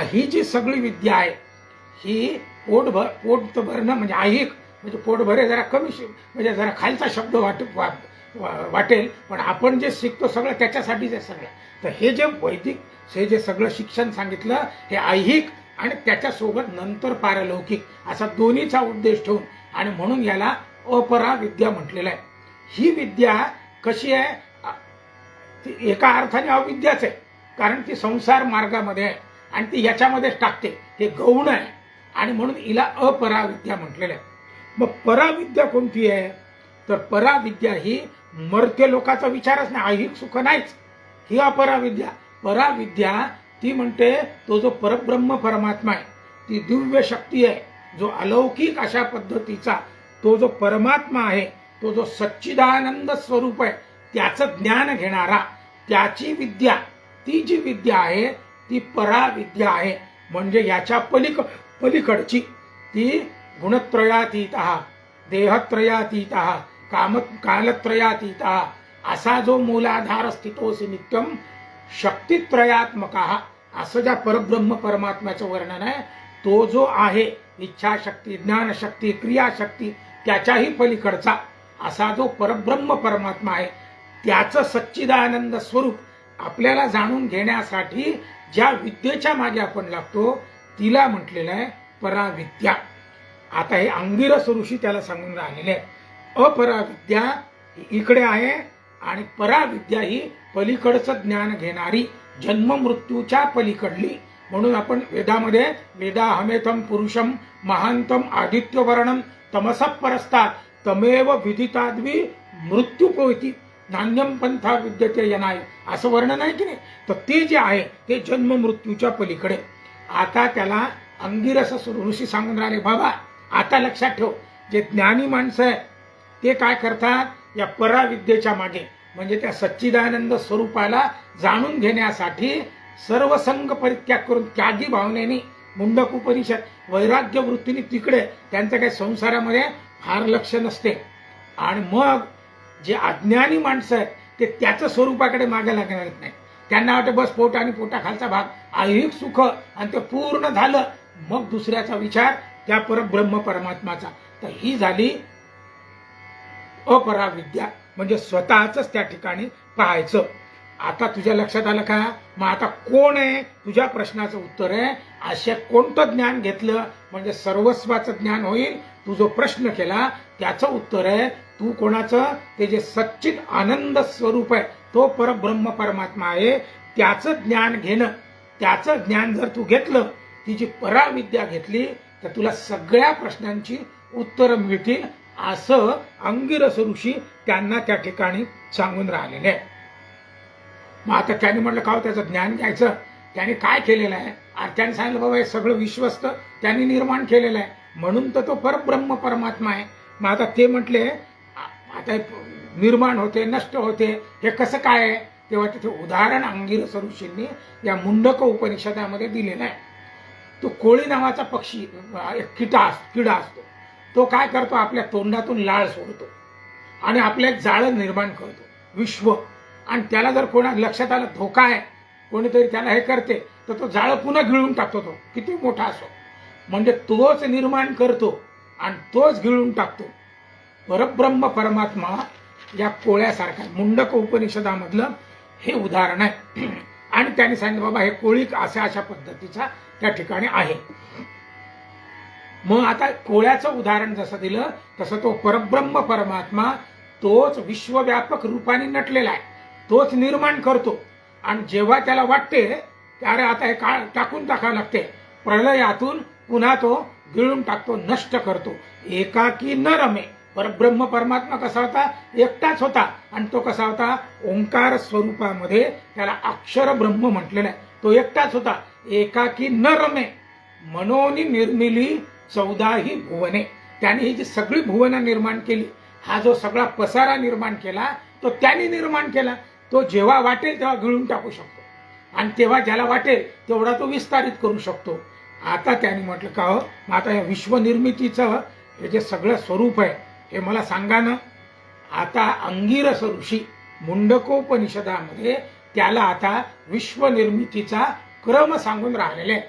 ही जी सगळी विद्या आहे ही पोट भरणं म्हणजे ऐहिक, म्हणजे पोट भरे जरा कमी, म्हणजे जरा खालचा शब्द वाटेल, पण आपण जे शिकतो सगळं त्याच्यासाठीच आहे सगळं. तर हे जे वैदिक हे जे सगळं शिक्षण सांगितलं हे ऐहिक आणि त्याच्यासोबत नंतर पारलौकिक असा दोन्हीचा उद्देश ठेवून, आणि म्हणून याला अपरा विद्या म्हटलेलं आहे. ही विद्या कशी आहे, ती एका अर्थाने अविद्याच आहे, कारण ती संसार मार्गामध्ये आहे आणि ती याच्यामध्येच टाकते, हे गौण आहे आणि म्हणून हिला अपरा विद्या म्हटलेलं आहे. मग पराविद्या कोणती आहे, तर पराविद्या ही मर्त्य लोकांचा विचारच नाही, ऐहिक सुख नाहीच, ही अपरा विद्या. पराविद्या ती म्हणते तो जो परब्रह्म परमात्मा आहे, ती दिव्य शक्ती आहे, जो अलौकिक अशा पद्धतीचा तो जो परमात्मा आहे, तो जो सच्चिदानंद स्वरूप आहे, त्याचं ज्ञान घेणारा त्याची विद्या, ती जी विद्या आहे ती पराविद्या आहे. म्हणजे याच्या पलीकडची ती गुणत्रयातीत, देहत्रयातीत, कालत्रयातीत असा जो मूलाधार स्थितोसी नित्यम शक्तित्रयात्मक, असं ज्या परब्रह्म परमात्म्याचं वर्णन आहे, तो जो आहे इच्छाशक्ती, ज्ञानशक्ती, क्रियाशक्ती, त्याच्याही पलीकडचा असा जो परब्रह्म परमात्मा आहे, त्याचं सच्चिदानंद स्वरूप आपल्याला जाणून घेण्यासाठी ज्या विद्येच्या मागे आपण लागतो तिला म्हटलेलं आहे पराविद्या. आता हे अंगिरस ऋषी त्याला सांगून राहिलेले आहे. अपराविद्या इकडे आहे आणि पराविद्या ही पलीकडचं ज्ञान घेणारी, जन्म मृत्यूच्या पलीकडली. म्हणून आपण वेदामध्ये वेदा हमेतम पुरुषम महांतम आदित्यवर्णम तमसः परस्तात् तमेव विदिताद्वी मृत्यू पोयती नान्यम पंथा विद्यते यनाय, असं वर्णन आहे की नाही. तर ते जे आहे ते जन्म मृत्यूच्या पलीकडे. आता त्याला अंगिरस ऋषी सांगून राहिले, बाबा आता लक्षात ठेव, जे ज्ञानी माणसं आहे ते काय करतात, या पराविद्येच्या मागे म्हणजे त्या सच्चिदानंद स्वरूपाला जाणून घेण्यासाठी सर्व संग परित्याग करून त्यागी भावनेने, मुंडक उपनिषद वैराग्य वृत्तीने तिकडे त्यांचं काही संसारामध्ये फार लक्ष नसते. आणि मग जे अज्ञानी माणसं आहेत ते त्याचं स्वरूपाकडे मागे लागणार नाही. त्यांना वाटतं बस पोट आणि पोटाखालचा भाग ऐहिक सुख आणि ते पूर्ण झालं, मग दुसऱ्याचा विचार त्या परब्रह्म परमात्माचा. तर ही झाली अपराविद्या, म्हणजे स्वतःच त्या ठिकाणी पाहायचं. आता तुझ्या लक्षात आलं का? मग आता कोण आहे तुझ्या प्रश्नाचं उत्तर आहे. असे कोणतं ज्ञान घेतलं म्हणजे सर्वस्वाचं ज्ञान होईल. तू जो प्रश्न केला त्याचं उत्तर आहे तू कोणाचं, ते जे सच्चित आनंद स्वरूप आहे तो परब्रह्म परमात्मा आहे त्याचं ज्ञान घेणं. त्याचं ज्ञान जर तू घेतलं, ती जी पराविद्या घेतली तर तुला सगळ्या प्रश्नांची उत्तरं मिळतील, असं अंगिरस ऋषी त्यांना त्या ठिकाणी सांगून राहिलेले आहे. मग आता त्याने म्हटलं का त्याचं ज्ञान घ्यायचं. त्याने काय केलेलं आहे? त्याने सांगितलं बाबा हे सगळं विश्वस्त त्यांनी निर्माण केलेलं आहे म्हणून तर तो परब्रह्म परमात्मा आहे. मग आता ते म्हटले आता निर्माण होते नष्ट होते हे कसं काय आहे? तेव्हा तिथे उदाहरण अंगिरस ऋषींनी या मुंडक उपनिषदामध्ये दिलेलं आहे. तो कोळी नावाचा पक्षी, एक किडा असतो. तो काय करतो? आपल्या तोंडातून लाळ सोडतो आणि आपलं एक जाळं निर्माण करतो विश्व. आणि त्याला जर कोणा लक्षात आलं धोका आहे, कोणीतरी त्याला हे करते, तर तो जाळं पुन्हा गिळून टाकतो. तो किती मोठा असो, म्हणजे तोच निर्माण करतो आणि तोच गिळून टाकतो. परब्रह्म परमात्मा या कोळ्यासारखा मुंडक उपनिषदामधलं हे उदाहरण आहे. आणि त्याने सांगितलं बाबा हे कोळी अशा पद्धतीचा त्या ठिकाणी आहे. मग आता कोळ्याचं उदाहरण जसं दिलं तसं तो परब्रह्म परमात्मा तोच विश्वव्यापक रूपाने नटलेला आहे, तोच निर्माण करतो. आणि जेव्हा त्याला वाटते की अरे आता हे टाकून टाकावं लागते, प्रलयातून पुन्हा तो गिळून टाकतो, नष्ट करतो. एकाकी न रमे. परब्रह्म परमात्मा कसा होता? एकटाच होता. आणि तो कसा होता? ओंकार स्वरूपामध्ये त्याला अक्षर ब्रह्म म्हटलेलं आहे. तो एकटाच होता. एकाकी न रमे मनोनी निर्मिली 14 भुवने. त्याने ही जी सगळी भुवनं निर्माण केली, हा जो सगळा पसारा निर्माण केला तो त्याने निर्माण केला. तो जेव्हा वाटेल तेव्हा गिळून टाकू शकतो आणि तेव्हा ज्याला वाटेल तेवढा तो विस्तारित करू शकतो. आता त्याने म्हटलं का हो, आता या विश्वनिर्मितीचं हे जे सगळं स्वरूप आहे हे मला सांगा ना. आता अंगिरस ऋषी मुंडकोपनिषदामध्ये त्याला आता विश्वनिर्मितीचा क्रम सांगून राहिलेले आहे.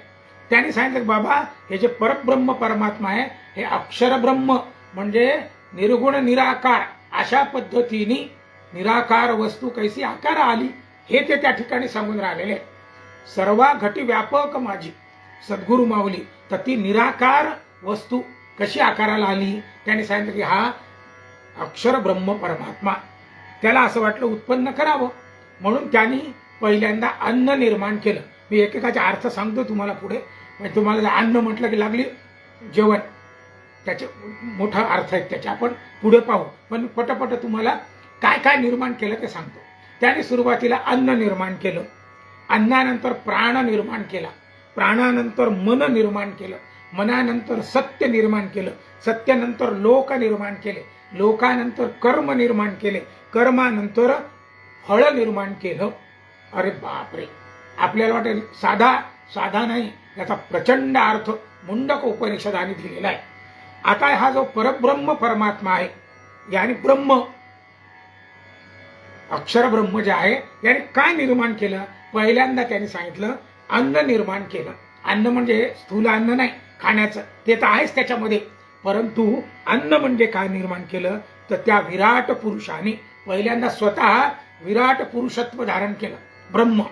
त्यांनी सांगितलं बाबा हे जे परब्रह्म परमात्मा आहे हे अक्षर ब्रह्म म्हणजे निर्गुण निराकार अशा पद्धतीने निराकार वस्तू कैसी आकार आली हे ते त्या ठिकाणी सांगून राहिलेले. सर्वा घटी व्यापक माझी सद्गुरु माऊली, तर ती निराकार वस्तू कशी आकाराला आली? त्याने सांगितलं की हा अक्षर ब्रह्म परमात्मा. त्याला असं वाटलं उत्पन्न करावं म्हणून त्यांनी पहिल्यांदा अन्न निर्माण केलं. मी एकेकाचा अर्थ सांगतो तुम्हाला पुढे, म्हणजे तुम्हाला जर अन्न म्हटलं की लागली जेवण, त्याचे मोठा अर्थ आहेत त्याचे आपण पुढे पाहू. पण पटपट तुम्हाला काय काय निर्माण केलं ते सांगतो. त्याने सुरुवातीला अन्न निर्माण केलं, अन्नानंतर प्राण निर्माण केला, प्राणानंतर मन निर्माण केलं, मनानंतर सत्य निर्माण केलं, सत्यानंतर लोक निर्माण केले, लोकानंतर कर्म निर्माण केले, कर्मानंतर फळ निर्माण केलं. अरे बापरे, आपल्याला वाटेल साधा नाही, याचा प्रचंड अर्थ मुंडक उपनिषदाने दिलेला आहे. आता हा जो परब्रह्म परमात्मा आहे याने ब्रह्म अक्षर ब्रह्म जे आहे याने काय निर्माण केलं? पहिल्यांदा त्याने सांगितलं अन्न निर्माण केलं. अन्न म्हणजे स्थूल अन्न नाही खाण्याचं, ते तर आहेच त्याच्यामध्ये, परंतु अन्न म्हणजे काय निर्माण केलं तर त्या विराट पुरुषाने पहिल्यांदा स्वतः विराट पुरुषत्व धारण केलं ब्रह्म.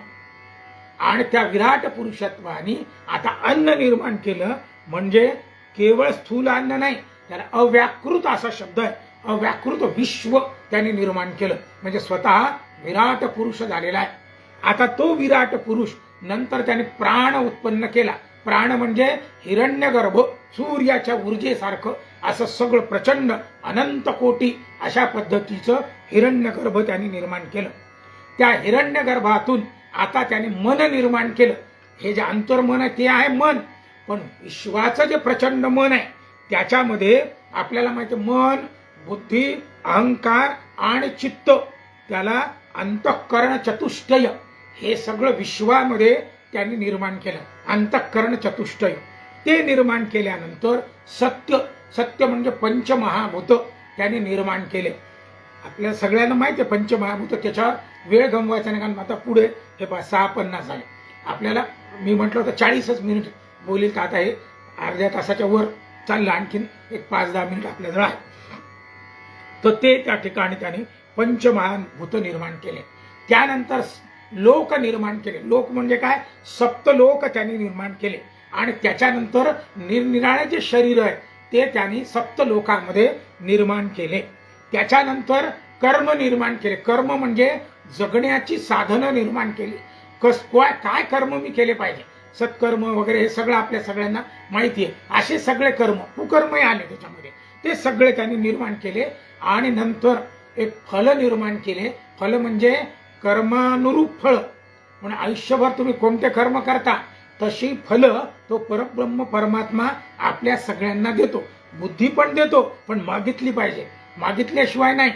आणि त्या विराट पुरुषत्वाने आता अन्न निर्माण केलं, म्हणजे केवळ स्थूल अन्न नाही, त्याला अव्याकृत असा शब्द आहे, अव्याकृत विश्व त्याने निर्माण केलं, म्हणजे स्वतः विराट पुरुष झालेला आहे. आता तो विराट पुरुष नंतर त्याने प्राण उत्पन्न केला. प्राण म्हणजे हिरण्यगर्भ, सूर्याच्या ऊर्जेसारखं असं सगळं प्रचंड अनंत कोटी अशा पद्धतीचं हिरण्यगर्भ त्याने निर्माण केलं. त्या हिरण्यगर्भातून आता त्याने मन निर्माण केलं. हे जे अंतर्मन आहे ते आहे मन, पण विश्वाचं जे प्रचंड मन आहे त्याच्यामध्ये आपल्याला माहिती मन, बुद्धी, अहंकार आणि चित्त, त्याला अंतःकरण चतुष्टय हे सगळं विश्वामध्ये त्यांनी निर्माण केलं. अंतःकरण चतुष्टय ते निर्माण केल्यानंतर सत्य म्हणजे पंचमहाभूत त्यांनी निर्माण केले. आपल्याला सगळ्यांना माहिती आहे पंचमहाभूत, त्याच्यावर वेळ गमवायचा नाही, कारण आता पुढे हे 6:50 झाले. आपल्याला मी म्हटलं होतं 40च मिनिट बोलील, तर आता हे अर्ध्या तासाच्या वर चाललं, आणखीन एक 5-10 मिनिट आपल्याजवळ आहे. तर ते त्या ठिकाणी त्याने पंचमहाभूत निर्माण केले. त्यानंतर लोक निर्माण केले. लोक म्हणजे काय? सप्तलोक त्यांनी निर्माण केले. आणि त्याच्यानंतर निरनिराळे जे शरीर आहे ते त्यांनी सप्तलोकामध्ये निर्माण केले. त्याच्यानंतर कर्म निर्माण केले. कर्म म्हणजे जगण्याची साधनं निर्माण केली. काय कर्म मी केले पाहिजे, सत्कर्म वगैरे हे सगळं आपल्या सगळ्यांना माहिती आहे. असे सगळे कर्म, कुकर्मही आले त्याच्यामध्ये, ते सगळे त्यांनी निर्माण केले. आणि नंतर एक फल निर्माण केले. फल म्हणजे कर्मानुरूप फळ. म्हणजे आयुष्यभर तुम्ही कोणते कर्म करता तशी फल तो परब्रह्म परमात्मा आपल्या सगळ्यांना देतो. बुद्धी पण देतो, पण मागितली पाहिजे, मागितल्याशिवाय नाही.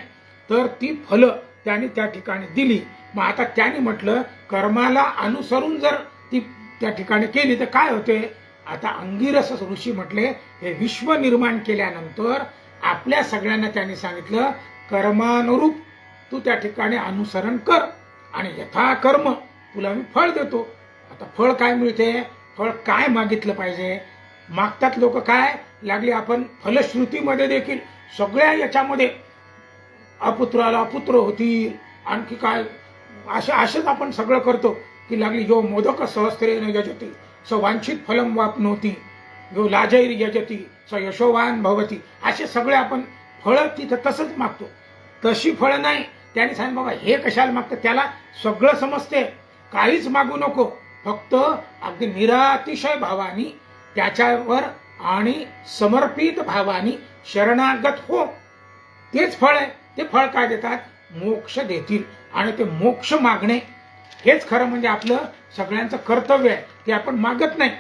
तर ती फल त्याने त्या ठिकाणी दिली. मग आता त्याने म्हटलं कर्माला अनुसरून जर ती त्या ठिकाणी केली तर काय होते? आता अंगिरस ऋषी म्हटले हे विश्व निर्माण केल्यानंतर आपल्या सगळ्यांना त्यांनी सांगितलं कर्मानुरूप तू त्या ठिकाणी अनुसरण कर आणि यथा कर्म तुला मी फळ देतो. आता फळ काय मिळते? फळ काय मागितलं पाहिजे? मागतात लोक काय लागले, आपण फलश्रुतीमध्ये देखील सगळ्या याच्यामध्ये अपुत्राला पुत्र होतील, आणखी काय असेच आपण सगळं करतो की लागली जो मोदक सहस्त्रेण यजती स वांछित फलम वाप्नोती, जो लाजैर यजती स यशोवान भवती, असे सगळे आपण फळं तिथं तसंच मागतो. तशी फळं नाही. त्याने सांगितलं बाबा हे कशाला मागतं? त्याला सगळं समजते, काहीच मागू नको, फक्त अगदी निरातिशय भावानी त्याच्यावर आणि समर्पित भावानी शरणागत हो, तेच फळ आहे. ते फळ काय देतात? मोक्ष देतील. आणि ते मोक्ष मागणे हेच खरं म्हणजे आपलं सगळ्यांचं कर्तव्य आहे. ते आपण मागत नाही.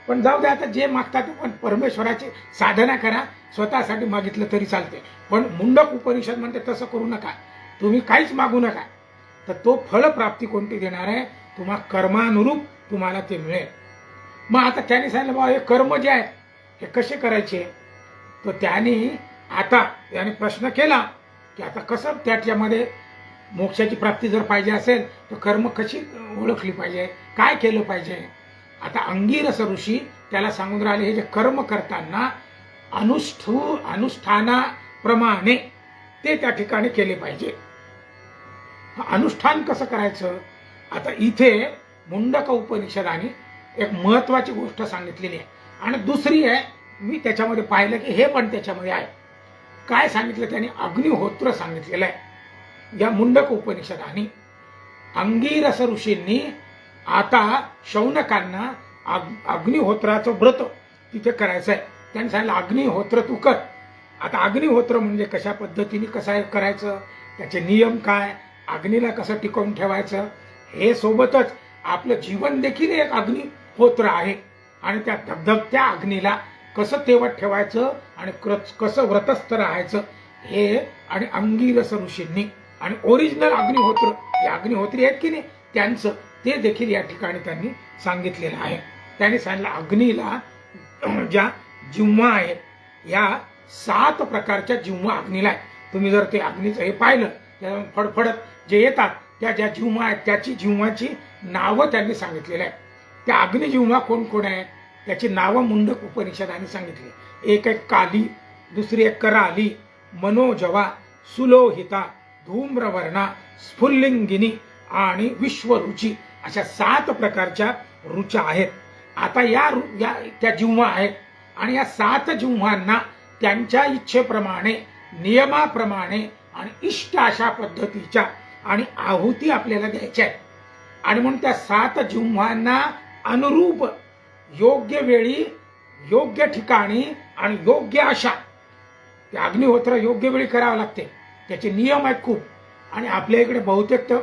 पण जाऊ दे, आता जे मागतात पण परमेश्वराची साधना करा, स्वतःसाठी मागितलं तरी चालते. पण मुंडक उपनिषद म्हणते तसं करू नका, तुम्ही काहीच मागू नका. तर तो फलप्राप्ती कोणती देणार आहे? तुम्हा कर्मानुरूप तुम्हाला ते मिळेल. मग आता त्याने सांगितलं बाबा हे कर्म जे आहेत हे कसे करायचे? तर त्याने प्रश्न केला की आता कसं त्याच्यामध्ये मोक्षाची प्राप्ती जर पाहिजे असेल तर कर्म कशी ओळखली पाहिजे, काय केलं पाहिजे? आता अंगिरस ऋषी त्याला सांगून राहिले हे जे कर्म करताना अनुष्ठानाप्रमाणे ते त्या ठिकाणी केले पाहिजे. अनुष्ठान कसं करायचं? आता इथे मुंडक उपनिषदाने एक महत्वाची गोष्ट सांगितलेली आहे. आणि दुसरी आहे, मी त्याच्यामध्ये पाहिलं की हे पण त्याच्यामध्ये आहे. काय सांगितलं त्याने? अग्निहोत्र सांगितलेलं आहे. या मुंडक उपनिषदाने अंगिरस ऋषींनी आता शौनकांना अग्निहोत्राचं व्रत तिथे करायचं आहे. त्यांनी सांगितलं अग्निहोत्र तू कर. आता अग्निहोत्र म्हणजे कशा पद्धतीने कसं करायचं, त्याचे नियम काय, अग्नीला कसं टिकवून ठेवायचं, हे सोबतच आपलं जीवन देखील एक अग्निहोत्र आहे. आणि त्या धगधगत्या अग्नीला कसं तेवत ठेवायचं आणि कसं व्रतस्थ राहायचं हे आणि अंगिरस ऋषींनी आणि ओरिजिनल अग्निहोत्र जे अग्निहोत्री आहेत की नाही त्यांचं ते देखील या ठिकाणी त्यांनी सांगितलेलं आहे. त्यांनी सांगितलं अग्नीला ज्या जिव्हा आहेत या 7 प्रकारच्या जिव्हा अग्नीला आहे. तुम्ही जर ते अग्नीचं हे पाहिलं त्या फडफडत जे येतात त्या ज्या जिव्हा आहेत त्याची जिव्हाची नावं त्यांनी सांगितलेली आहेत. त्या अग्निजिव्हा कोण कोण आहेत त्याची नावं मुंडक उपनिषदाने सांगितली. एक आहे काली, दुसरी आहे कराली, मनोजवा, सुलोहिता, धूम्रवर्णा, स्फुल्लिंगिनी आणि विश्वरुची, अशा 7 प्रकारच्या रुचा आहेत. आता या त्या जिव्हा आहेत आणि या 7 जिव्हांना त्यांच्या इच्छेप्रमाणे नियमाप्रमाणे आणि इष्ट अशा पद्धतीच्या आणि आहुती आपल्याला द्यायच्या आहेत. आणि म्हणून त्या 7 जिव्हांना अनुरूप योग्य वेळी योग्य ठिकाणी आणि योग्य अशा ते अग्निहोत्र योग्य वेळी करावं लागते. त्याचे नियम आहेत खूप. आणि आपल्या इकडे बहुतेक तर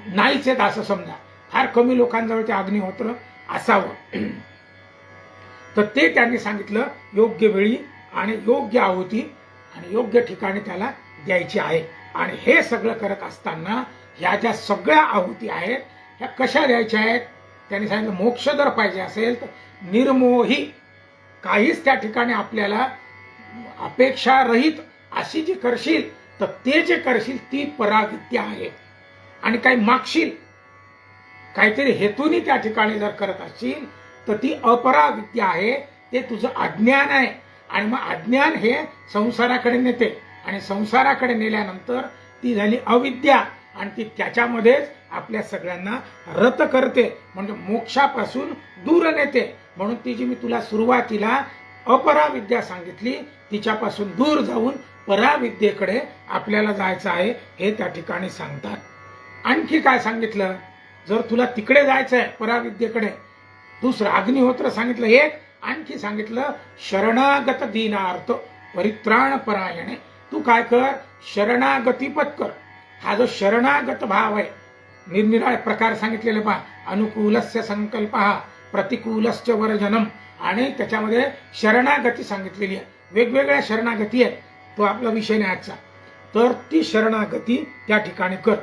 नाहीच आहेत असं समजा, फार कमी लोकांजवळ ते अग्निहोत्र असावं. तर ते त्यांनी सांगितलं योग्य वेळी आणि योग्य आहुती आणि योग्य ठिकाणी त्याला द्यायची आहे. आणि हे सगळं करत असताना ह्या ज्या सगळ्या आहुती आहेत ह्या कशा द्यायच्या आहेत? त्यांनी सांगितलं मोक्ष जर पाहिजे असेल तर निर्मोही, काहीच त्या ठिकाणी आपल्याला अपेक्षा रहित अशी जी करशील तर ते जे करशील ती पराविद्या आहे. आणि काही मागशील काहीतरी हेतूनी त्या ठिकाणी जर करत असशील तर ती अपराविद्या आहे, ते तुझं अज्ञान आहे. आणि मग अज्ञान हे संसाराकडे नेते आणि संसाराकडे नेल्यानंतर ती झाली अविद्या आणि ती त्याच्यामध्येच आपल्या सगळ्यांना रत करते, म्हणजे मोक्षापासून दूर नेते. म्हणून ती जी मी तुला सुरुवातीला अपराविद्या सांगितली, तिच्यापासून दूर जाऊन पराविद्येकडे आपल्याला जायचं आहे हे त्या ठिकाणी सांगतात. आणखी काय सांगितलं, जर तुला तिकडे जायचं आहे पराविद्येकडे, दुसरं अग्निहोत्र सांगितलं एक, आणखी सांगितलं शरणागत दीनार्थ परित्राण परायणे. तू काय कर, शरणागती पत्कर. हा जो शरणागत भाव आहे, निरनिराळे प्रकार सांगितलेले पहा, अनुकूलस्य संकल्प, प्रतिकूलस्य वर्जनम, आणि त्याच्यामध्ये शरणागती सांगितलेली आहे. वेगवेगळ्या शरणागती आहेत, तो आपला विषय नाही आजचा. तर ती शरणागती त्या ठिकाणी कर.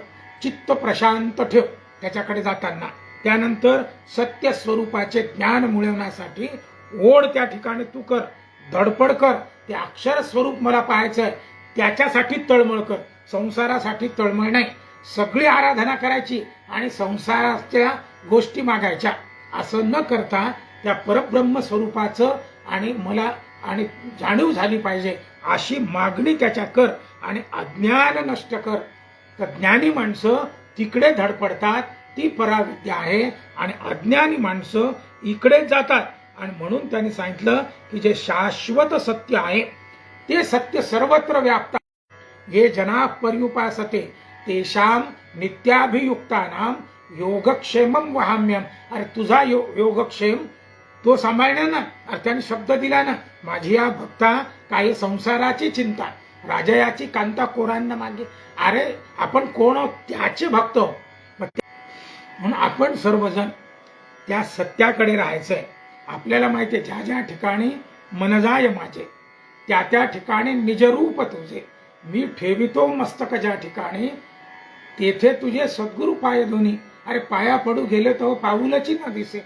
चित्त प्रशांत ठेव त्याच्याकडे जाताना. त्यानंतर सत्य स्वरूपाचे ज्ञान मिळवण्यासाठी ओढ त्या ठिकाणी तू कर, धडपड कर. ते अक्षर स्वरूप मला पाहायचंय, त्याच्यासाठी तळमळ कर. संसारासाठी तळमळ नाही. सगळी आराधना करायची आणि संसाराच्या गोष्टी मागायच्या असं न करता त्या परब्रह्म स्वरूपाचं आणि मला आणि जाणीव झाली पाहिजे अशी मागणी त्याच्या कर आणि अज्ञान नष्ट कर. तर ज्ञानी माणसं तिकडे धडपडतात, ती पराविद्या आहे, आणि अज्ञानी माणसं इकडे जातात. आणि म्हणून त्यांनी सांगितलं की जे शाश्वत सत्य आहे ते सत्य सर्वत्र व्याप्त, ये जना पर्युपासते तेषाम नित्याभियुक्तानाम योगक्षेमम वहाम्यम. अरे तुझा योगक्षेम तो सांभाळणार ना. अरे त्याने शब्द दिला ना, माझी या भक्ता काही संसाराची चिंता, राजयाची कांता कोरांना मागे. अरे आपण कोण आहोत, त्याचे भक्त. म्हणून आपण सर्वजण त्या सत्याकडे राहायचंय. आपल्याला माहिती आहे, ज्या ज्या ठिकाणी मनजाय माझे त्या त्या ठिकाणी निजरूप तुझे मी ठेवितो मस्तक, ज्या ठिकाणी तेथे तुझे सद्गुरु पाय दोन्ही. अरे पाया पडू गेले तो पाऊलची न दिसे,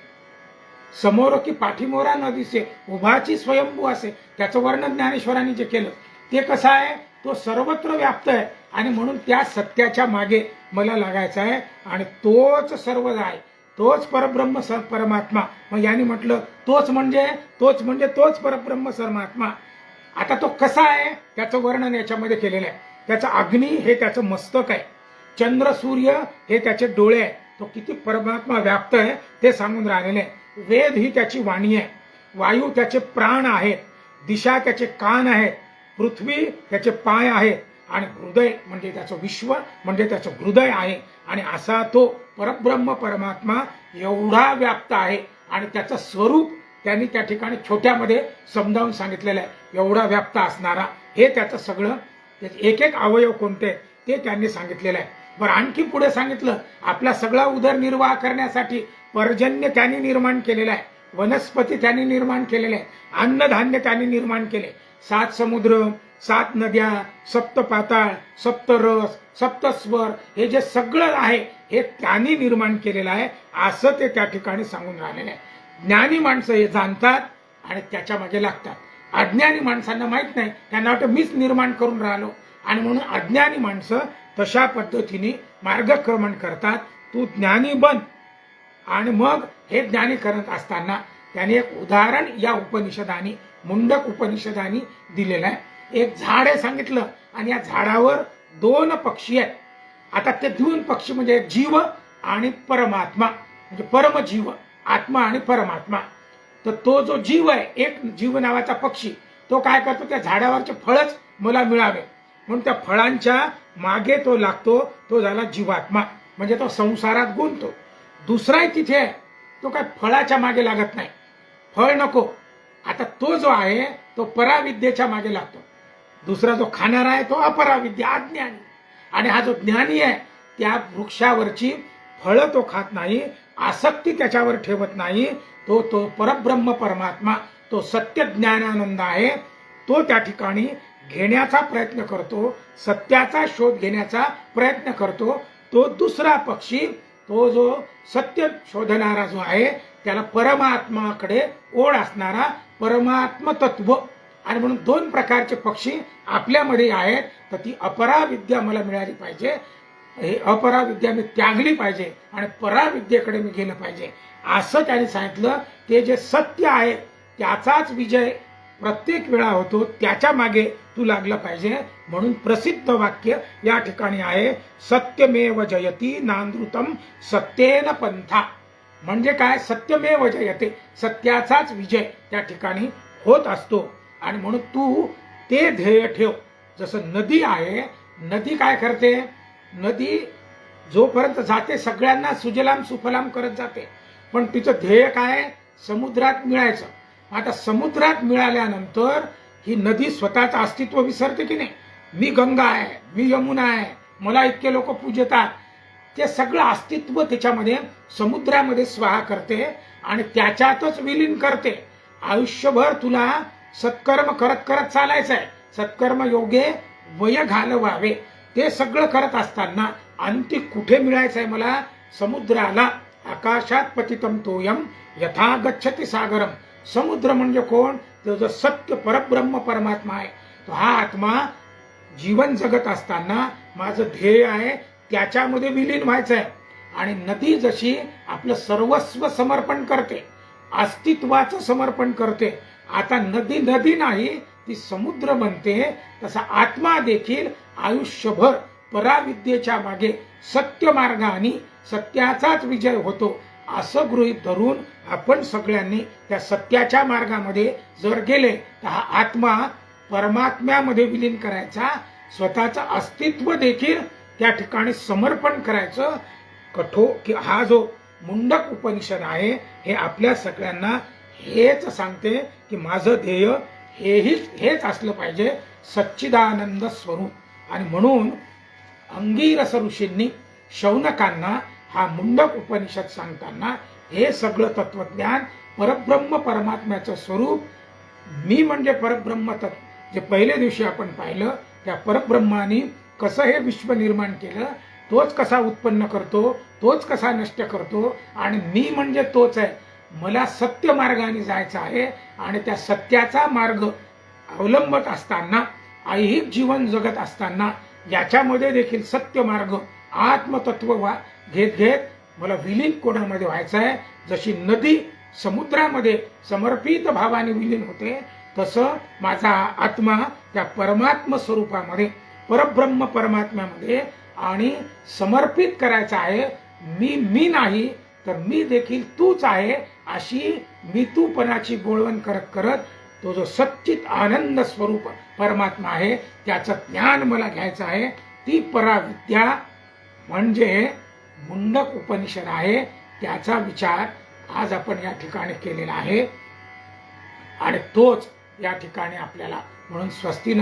समोर की पाठीमोरा न दिसे, उभाची स्वयंभू असे. त्याचं वर्णन ज्ञानेश्वरांनी जे केलं ते कसं आहे, तो सर्वत्र व्याप्त आहे. आणि म्हणून त्या सत्याच्या मागे मला लागायचं आहे, आणि तोच सर्व आहे, तोच परब्रह्म परमात्मा. मग यांनी म्हटलं तोच म्हणजे तोच परब्रह्म परमात्मा. आता तो कसा आहे त्याचं वर्णन याच्यामध्ये केलेलं आहे. त्याचा अग्नी हे त्याचं मस्तक आहे, चंद्र सूर्य हे त्याचे डोळे आहे, तो किती परमात्मा व्याप्त आहे ते सांगून राहिलेले आहे. वेद ही त्याची वाणी आहे, वायू त्याचे प्राण आहेत, दिशा त्याचे कान आहेत, पृथ्वी त्याचे पाय आहेत, आणि हृदय म्हणजे त्याचं विश्व म्हणजे त्याचं हृदय आहे. आणि असा तो परब्रह्म परमात्मा एवढा व्याप्त आहे, आणि त्याचं स्वरूप त्यांनी त्या ठिकाणी छोट्यामध्ये समजावून सांगितलेलं आहे. एवढा व्याप्त असणारा हे त्याचं सगळं, एक एक अवयव कोणते ते त्यांनी सांगितलेलं आहे. बरं आणखी पुढे सांगितलं, आपला सगळा उदरनिर्वाह करण्यासाठी पर्जन्य त्यांनी निर्माण केलेलं आहे, वनस्पती त्यांनी निर्माण केलेले आहे, अन्नधान्य त्यांनी निर्माण केले, 7 समुद्र, 7 नद्या, 7 पाताळ, 7 रस, 7 स्वर, हे जे सगळं आहे हे त्यांनी निर्माण केलेलं आहे असं ते त्या ठिकाणी सांगून राहिलेलं आहे. ज्ञानी माणसं हे जाणतात आणि त्याच्या मागे लागतात. अज्ञानी माणसांना माहित नाही, त्यांना वाटतं मीच निर्माण करून राहिलो. आणि म्हणून अज्ञानी माणसं तशा पद्धतीने मार्गक्रमण करतात. तू ज्ञानी बन. आणि मग हे ज्ञानी करत असताना त्याने एक उदाहरण या उपनिषदानी, मुंडक उपनिषदानी दिलेलं आहे. एक झाड आहे सांगितलं, आणि या झाडावर 2 पक्षी आहेत. आता ते 2 पक्षी म्हणजे जीव आणि परमात्मा, म्हणजे परमजीव, आत्मा आणि परमात्मा. तर तो जो जीव आहे, एक जीव नावाचा पक्षी, तो काय करतो, त्या झाडावरचे फळच मला मिळावे म्हणून त्या फळांच्या मागे तो लागतो. तो झाला जीवात्मा, म्हणजे तो संसारात गुंततो. दुसराही तिथे आहे, तो काय फळाच्या मागे लागत नाही, फळ नको. आता तो जो आहे तो पराविद्येच्या मागे लागतो. दुसरा जो खाणारा आहे तो अपराविद्या, अज्ञानी. आणि हा जो ज्ञानी आहे त्या वृक्षावरची फळं तो खात नाही, आसक्ती त्याच्यावर ठेवत नाही. तो परब्रह्म परमात्मा, तो सत्य ज्ञानानंद आहे, तो त्या ठिकाणी घेण्याचा प्रयत्न करतो, सत्याचा शोध घेण्याचा प्रयत्न करतो. तो दुसरा पक्षी, तो जो सत्य शोधणारा जो आहे त्याला परमात्माकडे ओढ असणारा परमात्म तत्व. आणि म्हणून 2 प्रकारचे पक्षी आपल्यामध्ये आहेत. तर ती अपराविद्या मला मिळाली पाहिजे, हे अपराविद्या मी त्यागली पाहिजे आणि पराविद्येकडे मी गेलं पाहिजे असं त्यांनी सांगितलं. ते जे सत्य आहे त्याचाच विजय प्रत्येक वेळा होतो त्याच्या मागे तू लागलं पाहिजे. म्हणून प्रसिद्ध वाक्य या ठिकाणी आहे, सत्यमेव जयती नानृतम सत्येन पंथा. म्हणजे काय, सत्यमेव जयते, सत्याचाच विजय त्या ठिकाणी होत असतो. आणि म्हणून तू ते ध्येय ठेव. जसं नदी आहे, नदी काय करते, नदी जोपर्यंत जाते सगळ्यांना सुजलाम सुफलाम करत जाते, पण तिचं ध्येय काय, समुद्रात मिळायचं. आता समुद्रात मिळाल्यानंतर ही नदी स्वतःचं अस्तित्व विसरते की नाही. मी गंगा आहे, मी यमुना आहे, मला इतके लोक पूजतात, ते सगळं अस्तित्व त्याच्यामध्ये समुद्रामध्ये स्वाहा करते आणि त्याच्यातच विलीन करते. आयुष्यभर तुला सत्कर्म करत करत चालायचं आहे. सत्कर्म योगे वय घालवावे, ते सगळं करत असताना अंती कुठे मिळायचं आहे मला, समुद्राला. आकाशात पतितम तोयम यथा गच्छति सागरम. समुद्र म्हणजे कोण, तो जो सत्य परब्रह्म परमात्मा आहे. तो हा आत्मा जीवन जगत असताना माझं ध्येय आहे त्याच्यामध्ये विलीन व्हायचं आहे. आणि नदी जशी आपलं सर्वस्व समर्पण करते, अस्तित्वाचं समर्पण करते, आता नदी नदी नाही ती समुद्र बनते, तसा आत्मा देखील आयुष्यभर पराविद्येच्या मागे सत्य मार्गाने सत्याचाच विजय होतो असं गृहीत धरून आपण सगळ्यांनी त्या सत्याच्या मार्गामध्ये जर गेले तर हा आत्मा परमात्म्यामध्ये विलीन करायचा, स्वतःचं अस्तित्व देखील त्या ठिकाणी समर्पण करायचं. हा जो मुंडक उपनिषद आहे हे आपल्या सगळ्यांना हेच सांगते की माझं ध्येय हेच असलं पाहिजे, सच्चिदानंद स्वरूप. आणि म्हणून अंगिरस ऋषींनी शौनकांना हा मुंडक उपनिषद सांगताना हे सगळं तत्वज्ञान, परब्रह्म परमात्म्याचं स्वरूप, मी म्हणजे परब्रह्म तत्व, जे पहिल्या दिवशी आपण पाहिलं त्या परब्रह्माने कसं हे विश्व निर्माण केलं, तोच कसा उत्पन्न करतो, तोच कसा नष्ट करतो, आणि मी म्हणजे तोच आहे. मला सत्य मार्गाने जायचं आहे आणि त्या सत्याचा मार्ग अवलंबत असताना, ऐहिक जीवन जगत असताना याच्यामध्ये देखील सत्य मार्ग आत्मतत्व घेत घेत मला विलीन कोणामध्ये व्हायचं आहे. जशी नदी समुद्रामध्ये समर्पित भावाने विलीन होते, तसं माझा आत्मा त्या परमात्म स्वरूपामध्ये, परब्रह्म परमात्म्यामध्ये आणि समर्पित करायचा आहे. मी नाही तर मी देखील तूच आहे अशी मी तूपणाची बोळवण करत करत तो जो सच्चित आनंद स्वरूप परमात्मा आहे त्याचं ज्ञान मला घ्यायचं आहे. ती पराविद्या म्हणजे मुंडक उपनिषद आहे, त्याचा विचार आज आपण या ठिकाणी केलेला आहे आणि तोच या ठिकाणी आपल्याला म्हणून स्वस्ती